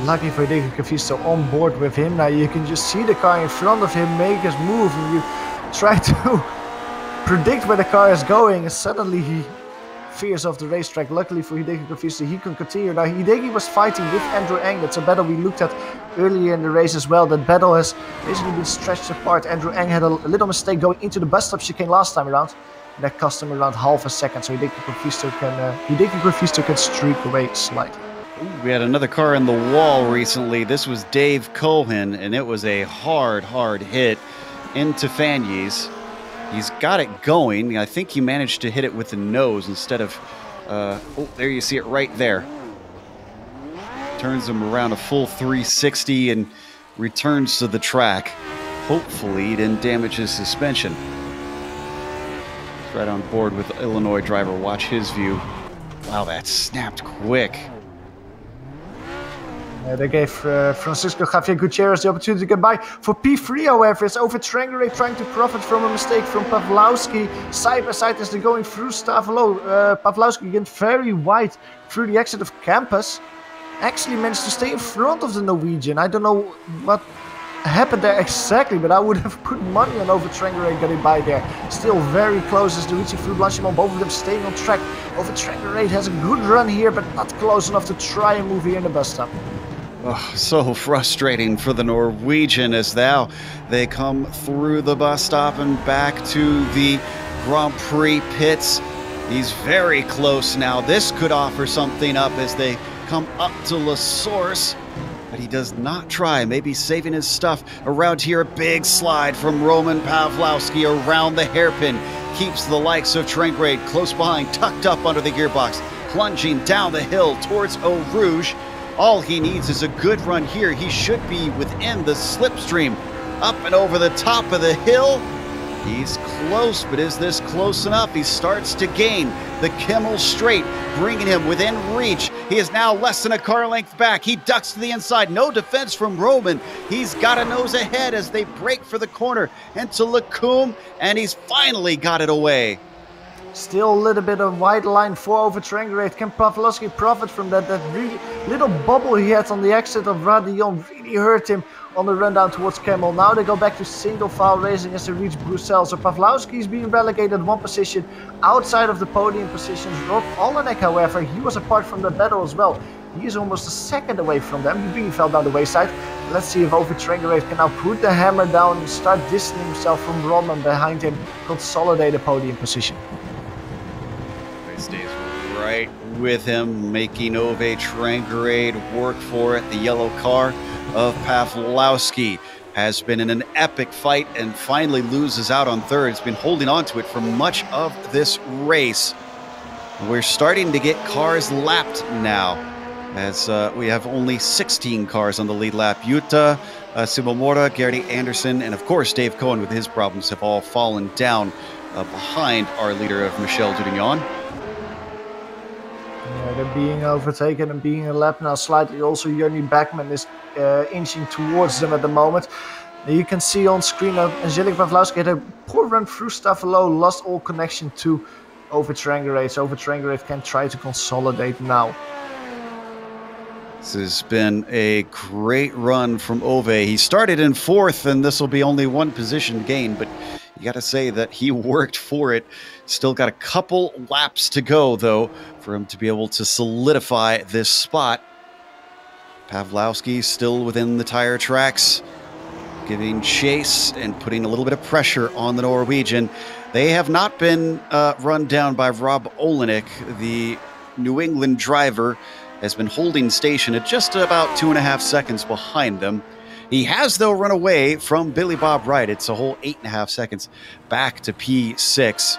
Lucky for Hideki Kofisto on board with him. Now you can just see the car in front of him make his move, and you try to predict where the car is going, and suddenly he fears off the racetrack. Luckily for Hideki Kofisto, he can continue. Now Hideki was fighting with Andrew Eng. That's a battle we looked at earlier in the race as well. That battle has basically been stretched apart. Andrew Eng had a little mistake going into the bus stop chicane last time around. That cost him around half a second, so Hideki Kofisto can streak away slightly. We had another car in the wall recently. This was Dave Cohen, and it was a hard hit into Fanyes. He's got it going. I think he managed to hit it with the nose instead of... there you see it right there. Turns him around a full 360 and returns to the track. Hopefully he didn't damage his suspension. He's right on board with the Illinois driver. Watch his view. Wow, that snapped quick. They gave Francisco Javier Gutierrez the opportunity to get by. For P3, however, it's over Trangrade trying to profit from a mistake from Pawlowski. Side by side as they're going through Stavelo. Pawlowski again very wide through the exit of campus. Actually managed to stay in front of the Norwegian. I don't know what happened there exactly, but I would have put money on Over-Trangerate getting by there. Still very close as the reaching through Blanchimont, both of them staying on track. Over-Trangerate has a good run here, but not close enough to try and move here in the bus stop. Oh, so frustrating for the Norwegian as now they come through the bus stop and back to the Grand Prix pits. He's very close now. This could offer something up as they come up to La Source, but he does not try. Maybe saving his stuff. Around here, a big slide from Roman Pawlowski around the hairpin. Keeps the likes of Trangrade close behind, tucked up under the gearbox, plunging down the hill towards Eau Rouge. All he needs is a good run here. He should be within the slipstream. Up and over the top of the hill. He's close, but is this close enough? He starts to gain the Kimmel Straight, bringing him within reach. He is now less than a car length back. He ducks to the inside. No defense from Roman. He's got a nose ahead as they break for the corner into Lacombe, and he's finally got it away. Still a little bit of wide line for Over-Trangerate. Can Pawlowski profit from that? That really little bubble he had on the exit of Radillon really hurt him on the run down towards Kemmel. Now they go back to single file racing as they reach Bruxelles. So Pawlowski is being relegated one position outside of the podium positions. Rob Olenek, however, he was apart from the battle as well. He is almost a second away from them. He really fell down the wayside. Let's see if Over-Trangerate can now put the hammer down and start distancing himself from Roman behind him, consolidate a podium position. Stays right with him, making Over-Trangerate work for it. The yellow car of Pawlowski has been in an epic fight and finally loses out on third. He's been holding on to it for much of this race. We're starting to get cars lapped now, as we have only 16 cars on the lead lap. Jutta, Simomora, Gerdy Anderson, and of course Dave Cohen with his problems have all fallen down behind our leader of Michel Dudignon. Yeah, they're being overtaken and being a lap now slightly. Also, Jurny Backman is inching towards them at the moment. You can see on screen that Angelique Pawlowski had a poor run through Staffelo, lost all connection to Over-Trangerate. So Over-Trangerate can try to consolidate now. This has been a great run from Ove. He started in fourth, and this will be only one position gain, but you got to say that he worked for it. Still got a couple laps to go, though, for him to be able to solidify this spot. Pawlowski still within the tire tracks, giving chase and putting a little bit of pressure on the Norwegian. They have not been run down by Rob Olenek. The New England driver has been holding station at just about 2.5 seconds behind them. He has, though, run away from Billy Bob Wright. It's a whole 8.5 seconds back to P6.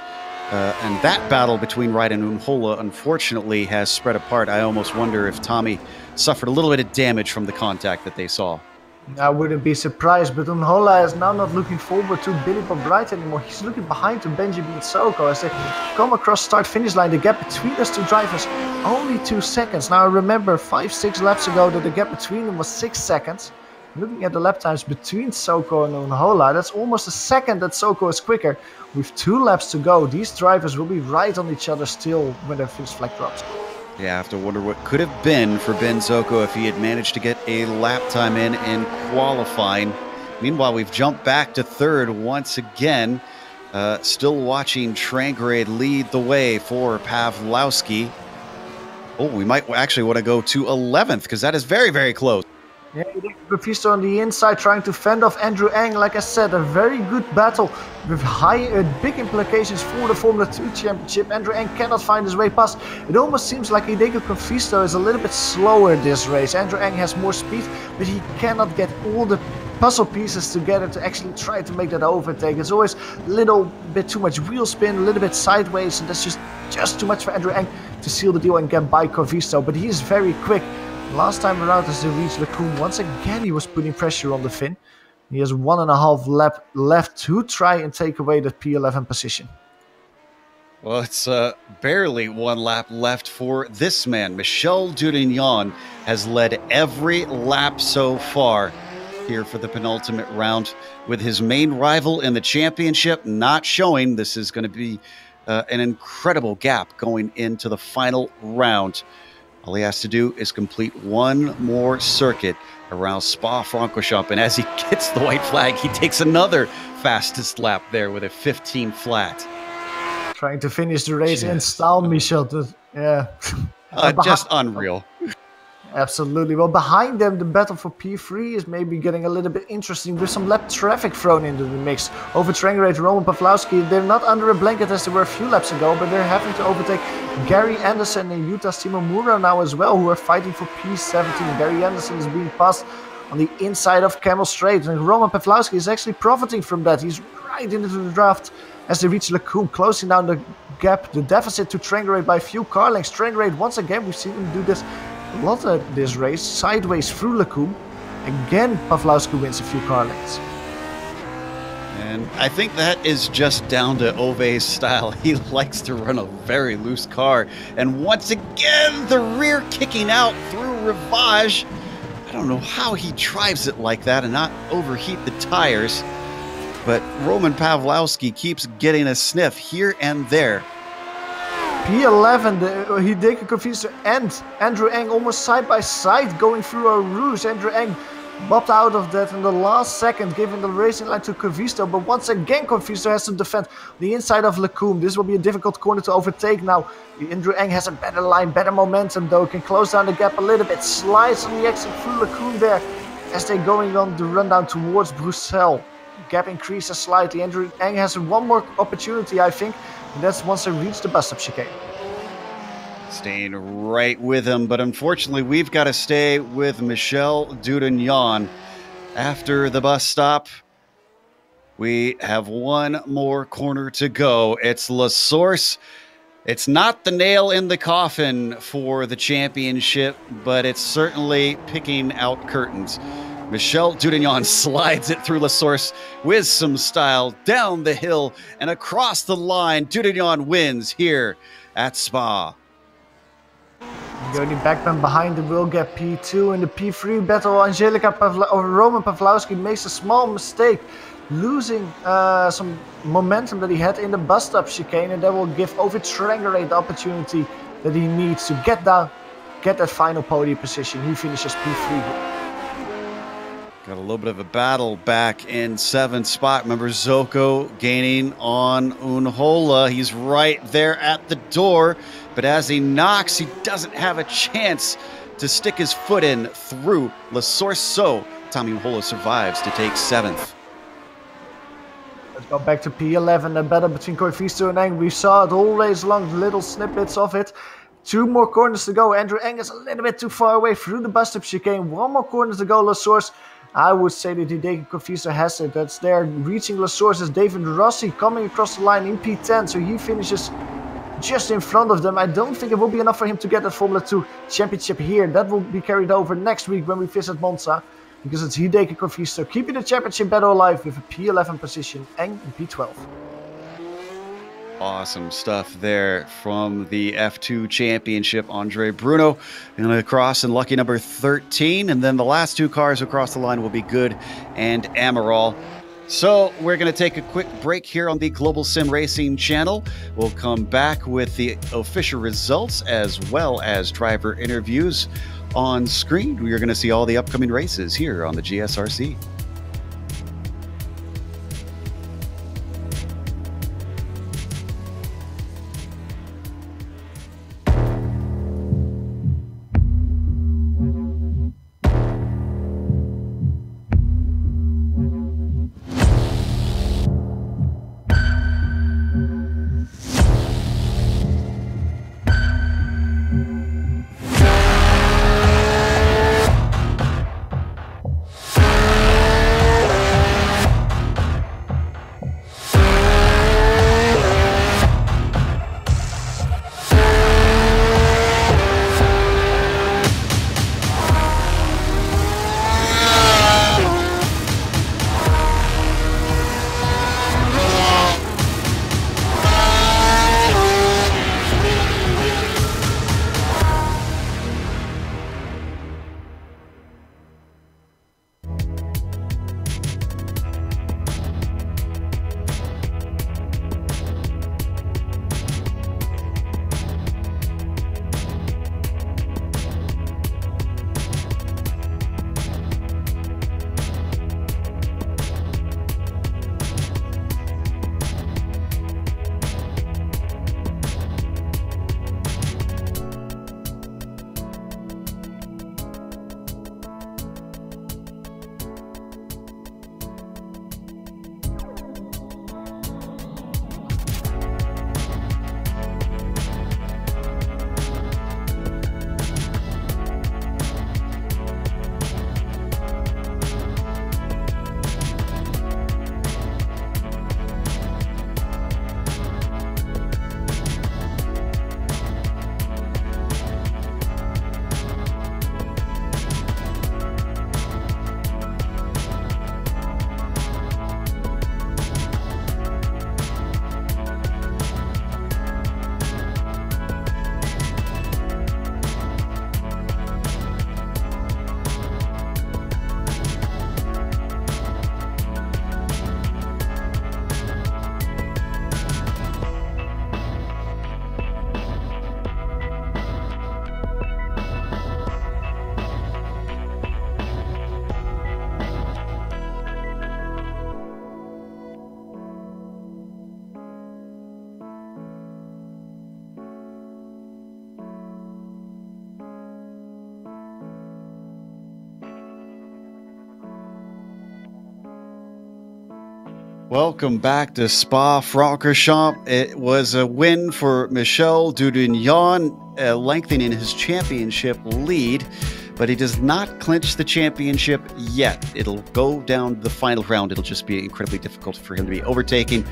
And that battle between Wright and Unhola, unfortunately, has spread apart. I almost wonder if Tommy suffered a little bit of damage from the contact that they saw. I wouldn't be surprised, but Unhola is now not looking forward to Billy Bob Wright anymore. He's looking behind to Benjamin Soko as they come across start-finish line. The gap between those two drivers, only 2 seconds. Now, I remember 5-6 laps ago that the gap between them was 6 seconds. Looking at the lap times between Soko and Unhola, that's almost a second that Soko is quicker. With 2 laps to go, these drivers will be right on each other still when their finish flag drops. Yeah, I have to wonder what could have been for Ben Soko if he had managed to get a lap time in qualifying. Meanwhile, we've jumped back to third once again. Still watching Trangrade lead the way for Pawlowski. Oh, we might actually want to go to 11th because that is very, very close. Yeah, Visto on the inside trying to fend off Andrew Ng. Like I said, a very good battle with big implications for the Formula 2 Championship. Andrew Ng cannot find his way past. It almost seems like Hideki Confisto is a little bit slower this race. Andrew Ng has more speed, but he cannot get all the puzzle pieces together to actually try to make that overtake. It's always a little bit too much wheel spin, a little bit sideways, and that's just too much for Andrew Ng to seal the deal and get by Confisto. But he is very quick. Last time around as they reached Lacombe, once again he was putting pressure on the Finn. He has 1.5 lap left to try and take away that P11 position. Well, it's barely 1 lap left for this man. Michel Dudignon has led every lap so far here for the penultimate round, with his main rival in the championship not showing. This is going to be an incredible gap going into the final round. All he has to do is complete one more circuit around Spa-Francorchamps, and as he gets the white flag, he takes another fastest lap there with a 15 flat. Trying to finish the race in style, Michel. Yeah. Just unreal. Absolutely. Well, behind them, the battle for P3 is maybe getting a little bit interesting with some lap traffic thrown into the mix. Over Trangrate, Roman Pawlowski, they're not under a blanket as they were a few laps ago, but they're having to overtake Gary Anderson and Yuta Shimomura now as well, who are fighting for P17. Gary Anderson is being passed on the inside of Camel Straight, and Roman Pawlowski is actually profiting from that. He's right into the draft as they reach Lacombe, closing down the gap, the deficit to Trangrate by a few car lengths. Trangrate, once again, we've seen him do this a lot of this race, sideways through Lacombe. Again, Pawlowski wins a few car lengths. And I think that is just down to Ove's style. He likes to run a very loose car. And once again, the rear kicking out through Rivage. I don't know how he drives it like that and not overheat the tires. But Roman Pawlowski keeps getting a sniff here and there. P11, the Hideki Confiser and Andrew Eng almost side by side going through a ruse. Andrew Eng bobbed out of that in the last second, giving the racing line to Confisto. But once again, Confisto has to defend the inside of Lacombe. This will be a difficult corner to overtake now. Andrew Eng has a better line, better momentum though. Can close down the gap a little bit. Slides on the exit through Lacombe there as they're going on the rundown towards Bruxelles. Gap increases slightly. Andrew Eng has one more opportunity, I think. And that's once they reach the bus stop chicane. Staying right with him, but unfortunately we've got to stay with Michel Dudagnan. After the bus stop, we have one more corner to go. It's La Source. It's not the nail in the coffin for the championship, but it's certainly picking out curtains. Michel Dudagnan slides it through La Source with some style down the hill and across the line. Dudagnan wins here at Spa. Jody Beckman behind the wheel gap P2 in the P3 battle. Roman Pawlowski makes a small mistake, losing some momentum that he had in the bus stop chicane, and that will give Ovid Trangrate the opportunity that he needs to get that final podium position. He finishes P3. Got a little bit of a battle back in 7th spot. Remember Zoko gaining on Unhola. He's right there at the door, but as he knocks, he doesn't have a chance to stick his foot in through La Source. So Tommy Unhola survives to take 7th. Let's go back to P11, the battle between Confisto and Eng. We saw it always along, little snippets of it. 2 more corners to go. Andrew Eng is a little bit too far away through the bus stop chicane. 1 more corner to go. La Source, I would say that Hideki Confiso has it. That's there. Reaching La Source is David Rossi coming across the line in P10. So he finishes just in front of them. I don't think it will be enough for him to get that Formula 2 championship here. That will be carried over next week when we visit Monza, because it's Hideki Confiso keeping the championship battle alive with a P11 position and P12. Awesome stuff there from the F2 Championship. Andre Bruno going to cross in lucky number 13. And then the last 2 cars across the line will be Good and Amaral. So we're going to take a quick break here on the Global Sim Racing channel. We'll come back with the official results as well as driver interviews on screen. We are going to see all the upcoming races here on the GSRC. Welcome back to Spa-Francorchamps. It was a win for Michel Dudignon, lengthening his championship lead, but he does not clinch the championship yet. It'll go down to the final round. It'll just be incredibly difficult for him to be overtaken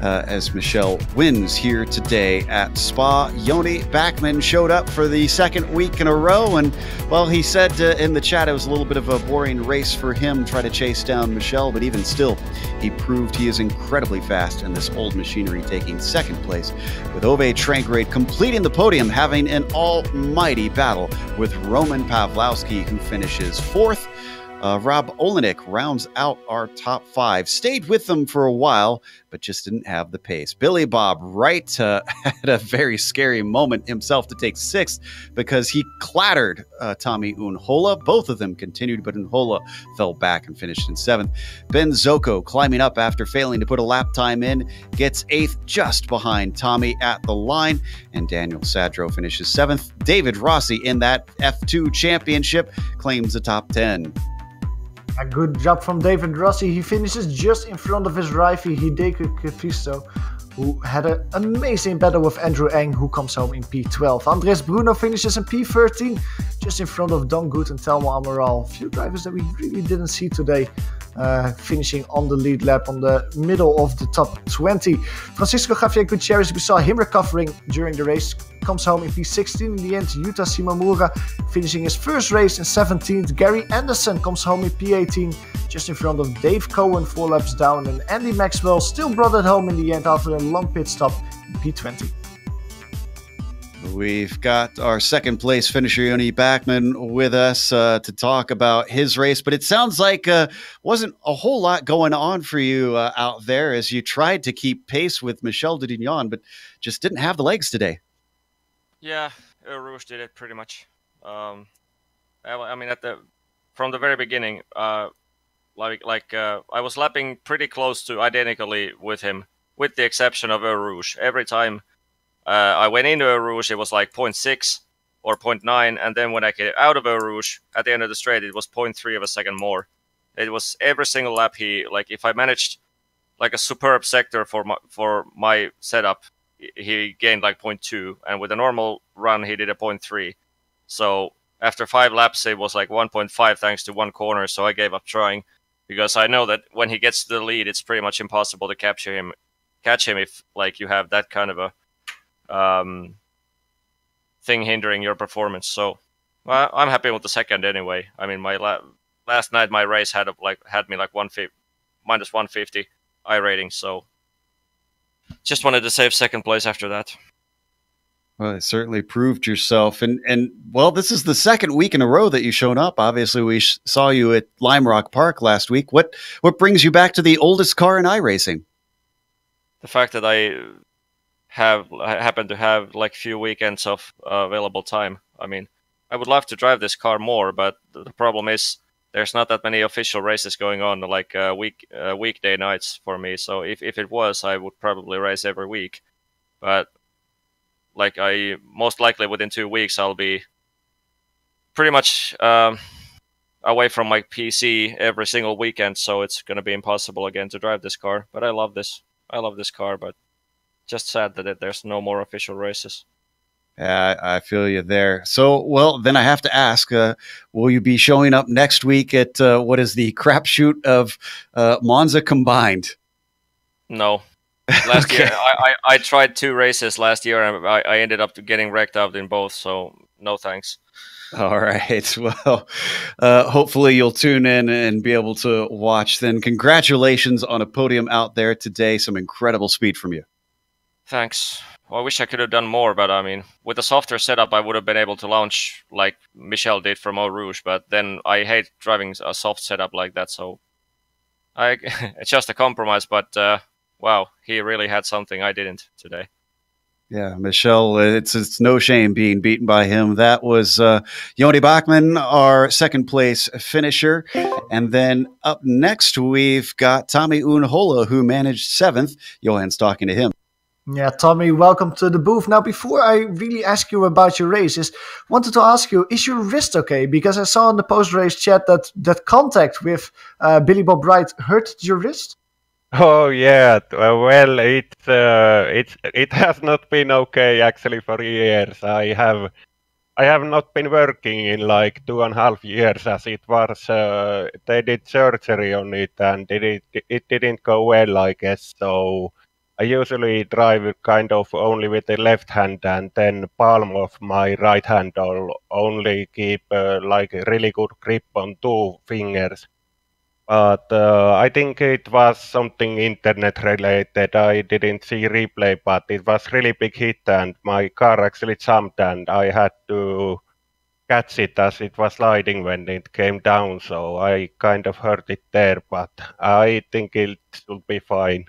as Michel wins here today at Spa. Joni Bachmann showed up for the second week in a row, and, well, he said in the chat it was a little bit of a boring race for him try to chase down Michel, but even still, he proved he is incredibly fast in this old machinery, taking second place, with Ove Trangrade completing the podium, having an almighty battle with Roman Pawlowski, who finishes fourth. Rob Olenek rounds out our top five. Stayed with them for a while, but just didn't have the pace. Billy Bob Wright had a very scary moment himself to take sixth because he clattered Tommy Unhola. Both of them continued, but Unhola fell back and finished in seventh. Ben Zoko climbing up after failing to put a lap time in, gets eighth just behind Tommy at the line, and Daniel Sadro finishes seventh. David Rossi in that F2 championship claims the top 10. A good job from David Rossi. He finishes just in front of his rival Hideki Kefisto, who had an amazing battle with Andrew Eng, who comes home in P12. Andres Bruno finishes in P13, just in front of Don Good and Telmo Amaral. A few drivers that we really didn't see today, finishing on the lead lap on the middle of the top 20. Francisco Javier Gutierrez, we saw him recovering during the race, comes home in P16. In the end, Yuta Shimomura finishing his first race in 17th. Gary Anderson comes home in P18, just in front of Dave Cohen 4 laps down, and Andy Maxwell still brought it home in the end after a long pit stop in P20. We've got our second place finisher, Joni Bachmann, with us to talk about his race, but it sounds like wasn't a whole lot going on for you out there as you tried to keep pace with Michel Dudignon, but just didn't have the legs today. Yeah, Rouge did it pretty much. I mean, from the very beginning, I was lapping pretty close to identically with him, with the exception of Rouge. Every time I went into Rouge, it was like 0.6 or 0.9, and then when I get out of Rouge at the end of the straight, it was 0.3 of a second more. It was every single lap if I managed like a superb sector for my setup, he gained like 0.2, and with a normal run, he did a 0.3. So after 5 laps, it was like 1.5 thanks to one corner, so I gave up trying because I know that when he gets to the lead, it's pretty much impossible to catch him if like you have that kind of a thing hindering your performance. So well, I'm happy with the second anyway. I mean, my last night my race had me like minus 150 iRating, so just wanted to save second place after that. Well, it certainly proved yourself. And well, this is the second week in a row that you've shown up. Obviously, we saw you at Lime Rock Park last week. What brings you back to the oldest car in iRacing? The fact that I happen to have like few weekends of available time. I mean, I would love to drive this car more, but the problem is there's not that many official races going on like weekday nights for me. So if it was, I would probably race every week. But like most likely within 2 weeks, I'll be pretty much away from my PC every single weekend. So it's going to be impossible again to drive this car. But I love this. I love this car, but just sad that there's no more official races. Yeah, I feel you there. So, well, then I have to ask, will you be showing up next week at what is the crapshoot of Monza combined? No. Last year, I tried 2 races last year, and I ended up getting wrecked out in both, so no thanks. All right. Well, hopefully you'll tune in and be able to watch then. Congratulations on a podium out there today. Some incredible speed from you. Thanks. Well, I wish I could have done more, but I mean, with a softer setup, I would have been able to launch like Michel did from Eau Rouge, but then I hate driving a soft setup like that, so it's just a compromise, but wow, he really had something I didn't today. Yeah, Michel, it's no shame being beaten by him. That was Joni Bachmann, our second place finisher. And then up next, we've got Tommy Unhola, who managed 7th. Johan's talking to him. Yeah, Tommy, welcome to the booth. Now, before I really ask you about your races, wanted to ask you, is your wrist okay? Because I saw in the post-race chat that contact with Billy Bob Wright hurt your wrist. Oh yeah, well it has not been okay actually for years. I have not been working in like 2.5 years as it was. They did surgery on it and it didn't go well, I guess. So I usually drive kind of only with the left hand and then palm of my right hand. I'll only keep like a really good grip on two fingers. But I think it was something internet related. I didn't see replay, but it was really big hit and my car actually jumped and I had to catch it as it was sliding when it came down. So I kind of hurt it there, but I think it will be fine.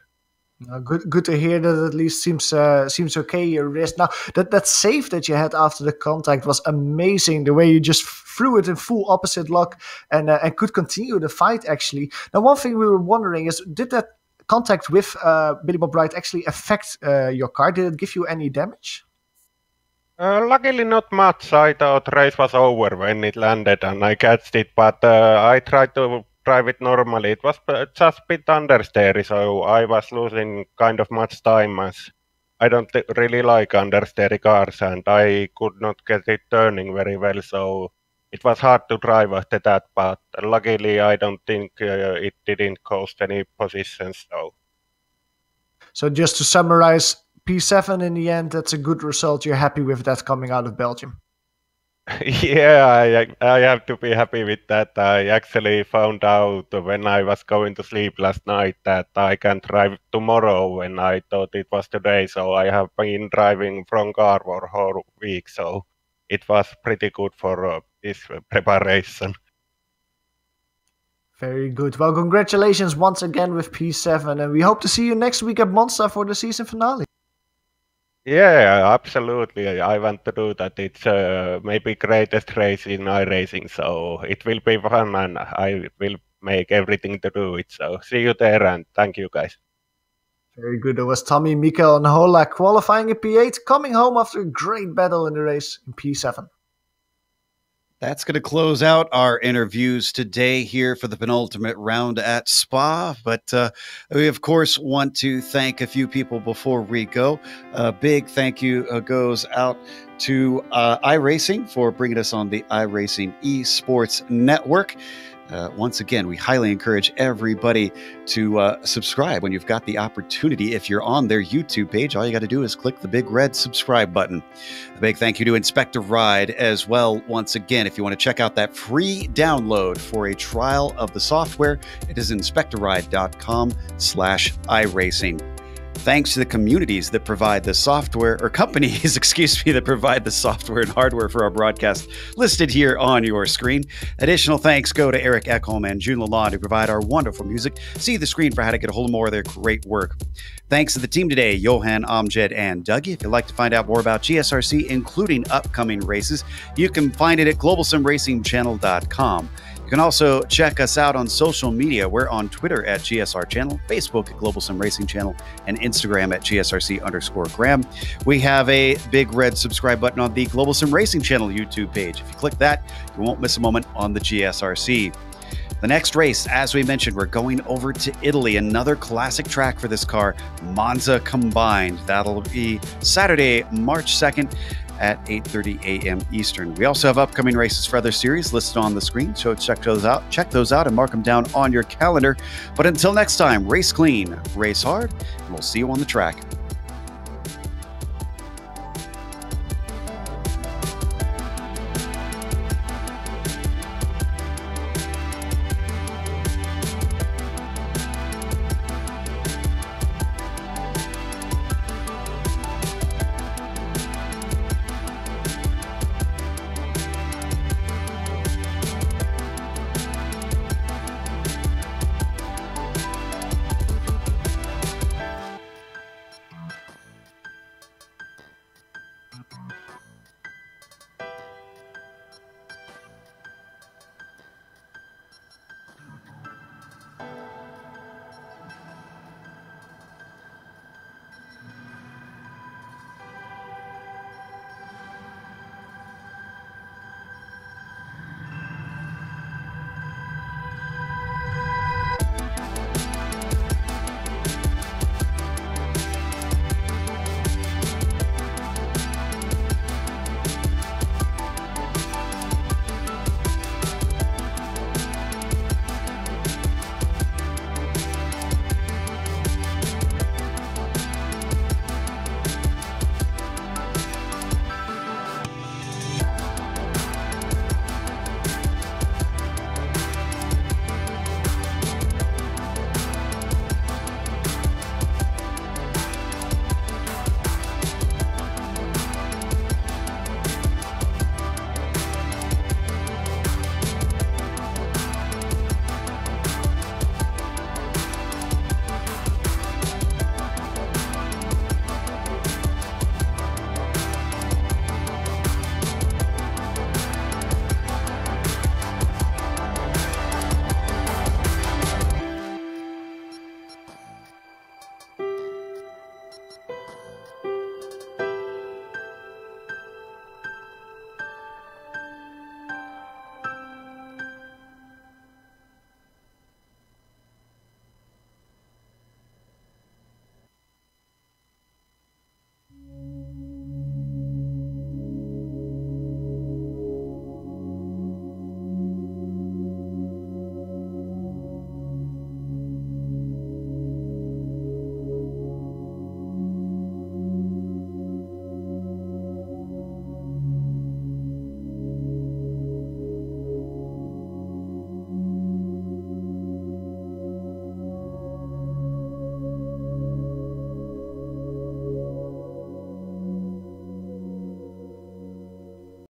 Good to hear that at least seems okay. Your wrist now that save that you had after the contact was amazing. The way you just threw it in full opposite lock and could continue the fight actually. Now one thing we were wondering is did that contact with Billy Bob Wright actually affect your car? Did it give you any damage? Luckily not much. I thought race was over when it landed and I catched it, but I tried to drive it normally. It was just a bit understeer, so I was losing kind of much time as I don't really like understeer cars and I could not get it turning very well, so it was hard to drive after that, but luckily I don't think it didn't cost any positions, so. So just to summarize, P7 in the end, that's a good result. You're happy with that coming out of Belgium? Yeah, I have to be happy with that. I actually found out when I was going to sleep last night that I can drive tomorrow when I thought it was today. So I have been driving from car for a whole week. So it was pretty good for this preparation. Very good. Well, congratulations once again with P7, and we hope to see you next week at Monza for the season finale. Yeah, absolutely. I want to do that. It's maybe greatest race in iRacing, so it will be fun, and I will make everything to do it. So see you there, and thank you, guys. Very good. That was Tommy, Mikael, and Hola qualifying in P8, coming home after a great battle in the race in P7. That's going to close out our interviews today here for the penultimate round at Spa. But we, of course, want to thank a few people before we go. A big thank you goes out to iRacing for bringing us on the iRacing Esports Network. Once again, we highly encourage everybody to subscribe when you've got the opportunity. If you're on their YouTube page, all you got to do is click the big red subscribe button. A big thank you to Inspector Ride as well. Once again, if you want to check out that free download for a trial of the software, it is inspectorride.com/iRacing. Thanks to the communities that provide the software, or companies, excuse me, that provide the software and hardware for our broadcast listed here on your screen. Additional thanks go to Eric Ekholm and June Lalonde who provide our wonderful music. See the screen for how to get a hold of more of their great work. Thanks to the team today, Johan, Amjed, and Dougie. If you'd like to find out more about GSRC, including upcoming races, you can find it at globalsimracingchannel.com. You can also check us out on social media. We're on Twitter at GSR Channel, Facebook at Global Sim Racing Channel, and Instagram at GSRC_Graham. We have a big red subscribe button on the Global Sim Racing Channel YouTube page. If you click that, you won't miss a moment on the GSRC. The next race, as we mentioned, we're going over to Italy, another classic track for this car, Monza Combined. That'll be Saturday, March 2nd. At 8:30 a.m. Eastern. We also have upcoming races for other series listed on the screen, so check those out, and mark them down on your calendar. But until next time, race clean, race hard, and we'll see you on the track.